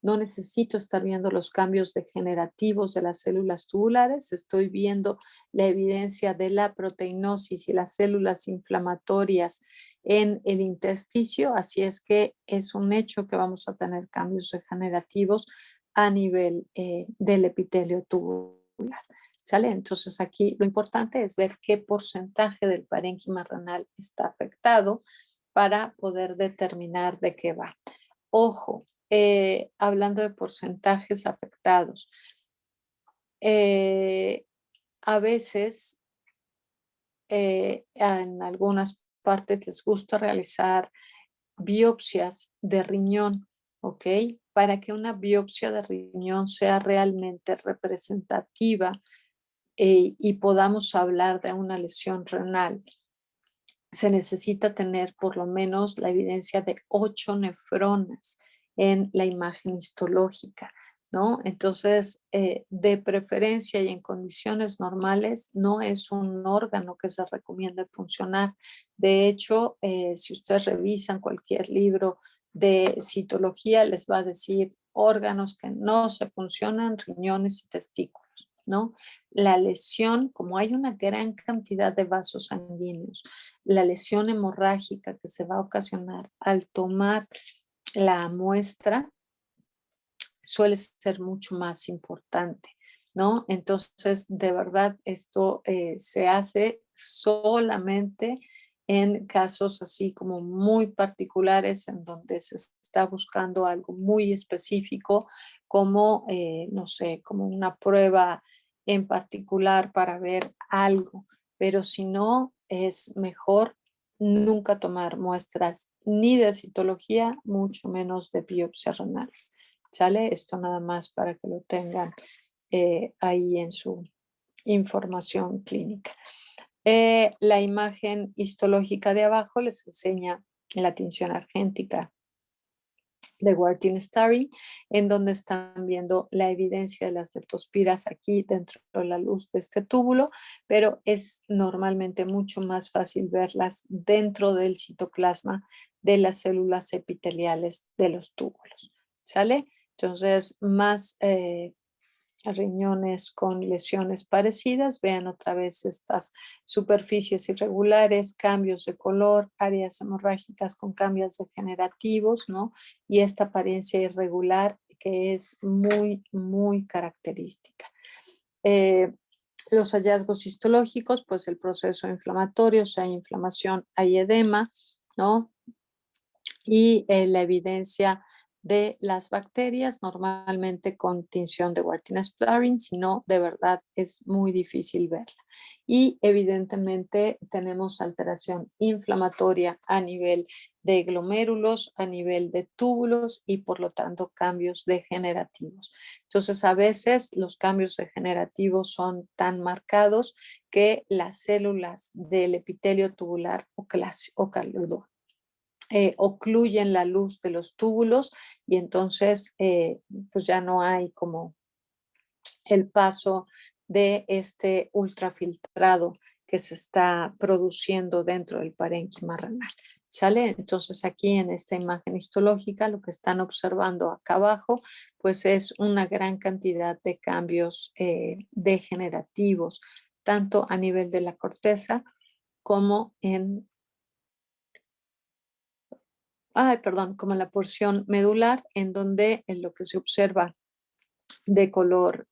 No necesito estar viendo los cambios degenerativos de las células tubulares, estoy viendo la evidencia de la proteinosis y las células inflamatorias en el intersticio, así es que es un hecho que vamos a tener cambios degenerativos a nivel del epitelio tubular. ¿Sale? Entonces aquí lo importante es ver qué porcentaje del parénquima renal está afectado para poder determinar de qué va. Ojo, hablando de porcentajes afectados, a veces en algunas partes les gusta realizar biopsias de riñón, ¿ok? Para que una biopsia de riñón sea realmente representativa y podamos hablar de una lesión renal, se necesita tener por lo menos la evidencia de 8 nefronas en la imagen histológica, ¿no? Entonces, de preferencia y en condiciones normales, no es un órgano que se recomienda funcionar. De hecho, si ustedes revisan cualquier libro de citología, les va a decir órganos que no se funcionan, riñones y testículos, ¿no? La lesión, como hay una gran cantidad de vasos sanguíneos, la lesión hemorrágica que se va a ocasionar al tomar la muestra suele ser mucho más importante, ¿no? Entonces, de verdad, esto se hace solamente en casos así como muy particulares en donde se está buscando algo muy específico, como, no sé, como una prueba en particular para ver algo, pero si no, es mejor nunca tomar muestras ni de citología, mucho menos de biopsias renales. ¿Sale? Esto nada más para que lo tengan ahí en su información clínica. La imagen histológica de abajo les enseña la tinción argéntica de Wharton Starry, en donde están viendo la evidencia de las leptospiras aquí dentro de la luz de este túbulo, pero es normalmente mucho más fácil verlas dentro del citoplasma de las células epiteliales de los túbulos. ¿Sale? Entonces, más riñones con lesiones parecidas. Vean otra vez estas superficies irregulares, cambios de color, áreas hemorrágicas con cambios degenerativos, ¿no? Y esta apariencia irregular que es muy, muy característica. Los hallazgos histológicos, pues el proceso inflamatorio, o sea, hay inflamación, hay edema, ¿no? Y la evidencia de las bacterias, normalmente con tinción de Wharton-Splarin, si no, de verdad es muy difícil verla. Y evidentemente tenemos alteración inflamatoria a nivel de glomérulos, a nivel de túbulos y por lo tanto cambios degenerativos. Entonces a veces los cambios degenerativos son tan marcados que las células del epitelio tubular ocluyen la luz de los túbulos y entonces pues ya no hay como el paso de este ultrafiltrado que se está produciendo dentro del parénquima renal. ¿Sale? Entonces aquí en esta imagen histológica lo que están observando acá abajo pues es una gran cantidad de cambios degenerativos, tanto a nivel de la corteza como como la porción medular, en donde en lo que se observa de color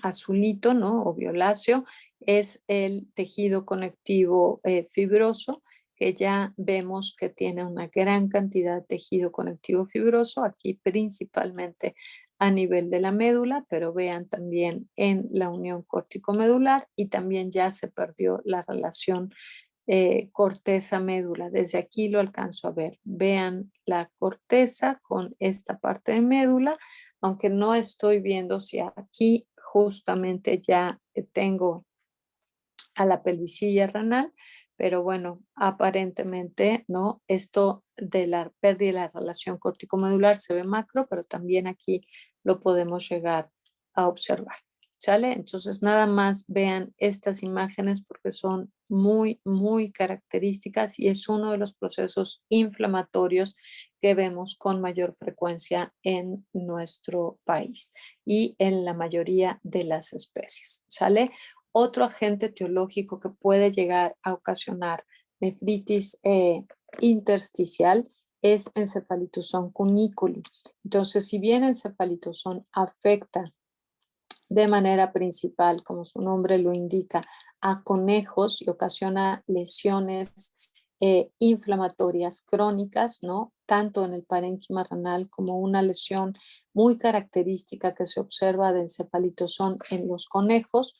azulito, ¿no? O violáceo, es el tejido conectivo fibroso, que ya vemos que tiene una gran cantidad de tejido conectivo fibroso, aquí principalmente a nivel de la médula, pero vean también en la unión córtico-medular y también ya se perdió la relación corteza médula. Desde aquí lo alcanzo a ver. Vean la corteza con esta parte de médula, aunque no estoy viendo si aquí justamente ya tengo a la pelvicilla renal, pero bueno, aparentemente, ¿no? Esto de la pérdida de la relación córtico-medular se ve macro, pero también aquí lo podemos llegar a observar. ¿Sale? Entonces, nada más vean estas imágenes porque son muy, muy características y es uno de los procesos inflamatorios que vemos con mayor frecuencia en nuestro país y en la mayoría de las especies. ¿Sale? Otro agente etiológico que puede llegar a ocasionar nefritis intersticial es encefalitosón cuniculi. Entonces, si bien encefalitosón afecta de manera principal, como su nombre lo indica, a conejos y ocasiona lesiones inflamatorias crónicas, ¿no? Tanto en el parénquima renal como una lesión muy característica que se observa de encefalitosón en los conejos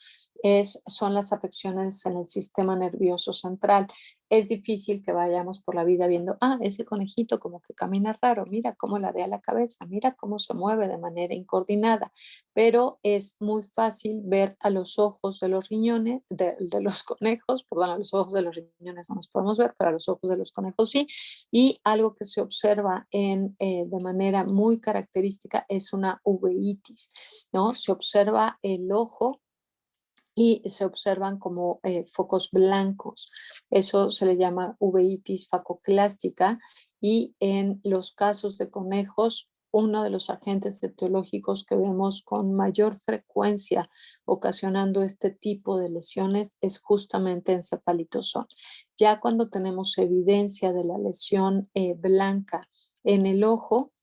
son las afecciones en el sistema nervioso central. Es difícil que vayamos por la vida viendo, ese conejito como que camina raro, mira cómo ladea la cabeza, mira cómo se mueve de manera incoordinada, pero es muy fácil ver a los ojos de los riñones, de los conejos, perdón, a los ojos de los riñones no nos podemos ver, pero a los ojos de los conejos sí, y algo que se observa de manera muy característica es una uveitis, ¿no? Se observa el ojo y se observan como focos blancos. Eso se le llama uveitis facoclástica y en los casos de conejos, uno de los agentes etiológicos que vemos con mayor frecuencia ocasionando este tipo de lesiones es justamente encefalitosón. Ya cuando tenemos evidencia de la lesión blanca en el ojo,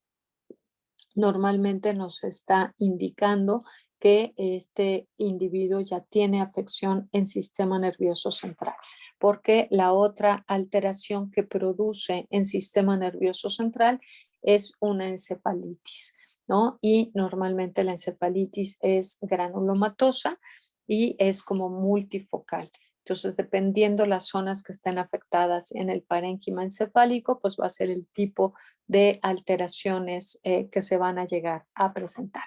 normalmente nos está indicando que este individuo ya tiene afección en sistema nervioso central, porque la otra alteración que produce en sistema nervioso central es una encefalitis, ¿no? Y normalmente la encefalitis es granulomatosa y es como multifocal. Entonces, dependiendo las zonas que estén afectadas en el parénquima encefálico, pues va a ser el tipo de alteraciones que se van a llegar a presentar.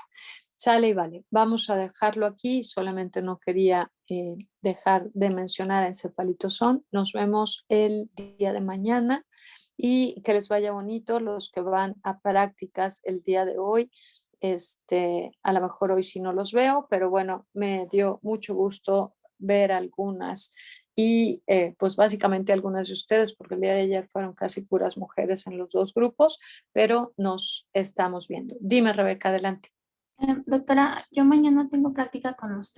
Sale y vale. Vamos a dejarlo aquí. Solamente no quería dejar de mencionar encefalitosón. Nos vemos el día de mañana y que les vaya bonito los que van a prácticas el día de hoy. A lo mejor hoy sí no los veo, pero bueno, me dio mucho gusto ver algunas y pues básicamente algunas de ustedes, porque el día de ayer fueron casi puras mujeres en los dos grupos, pero nos estamos viendo. Dime, Rebeca, adelante. Doctora, yo mañana tengo práctica con usted.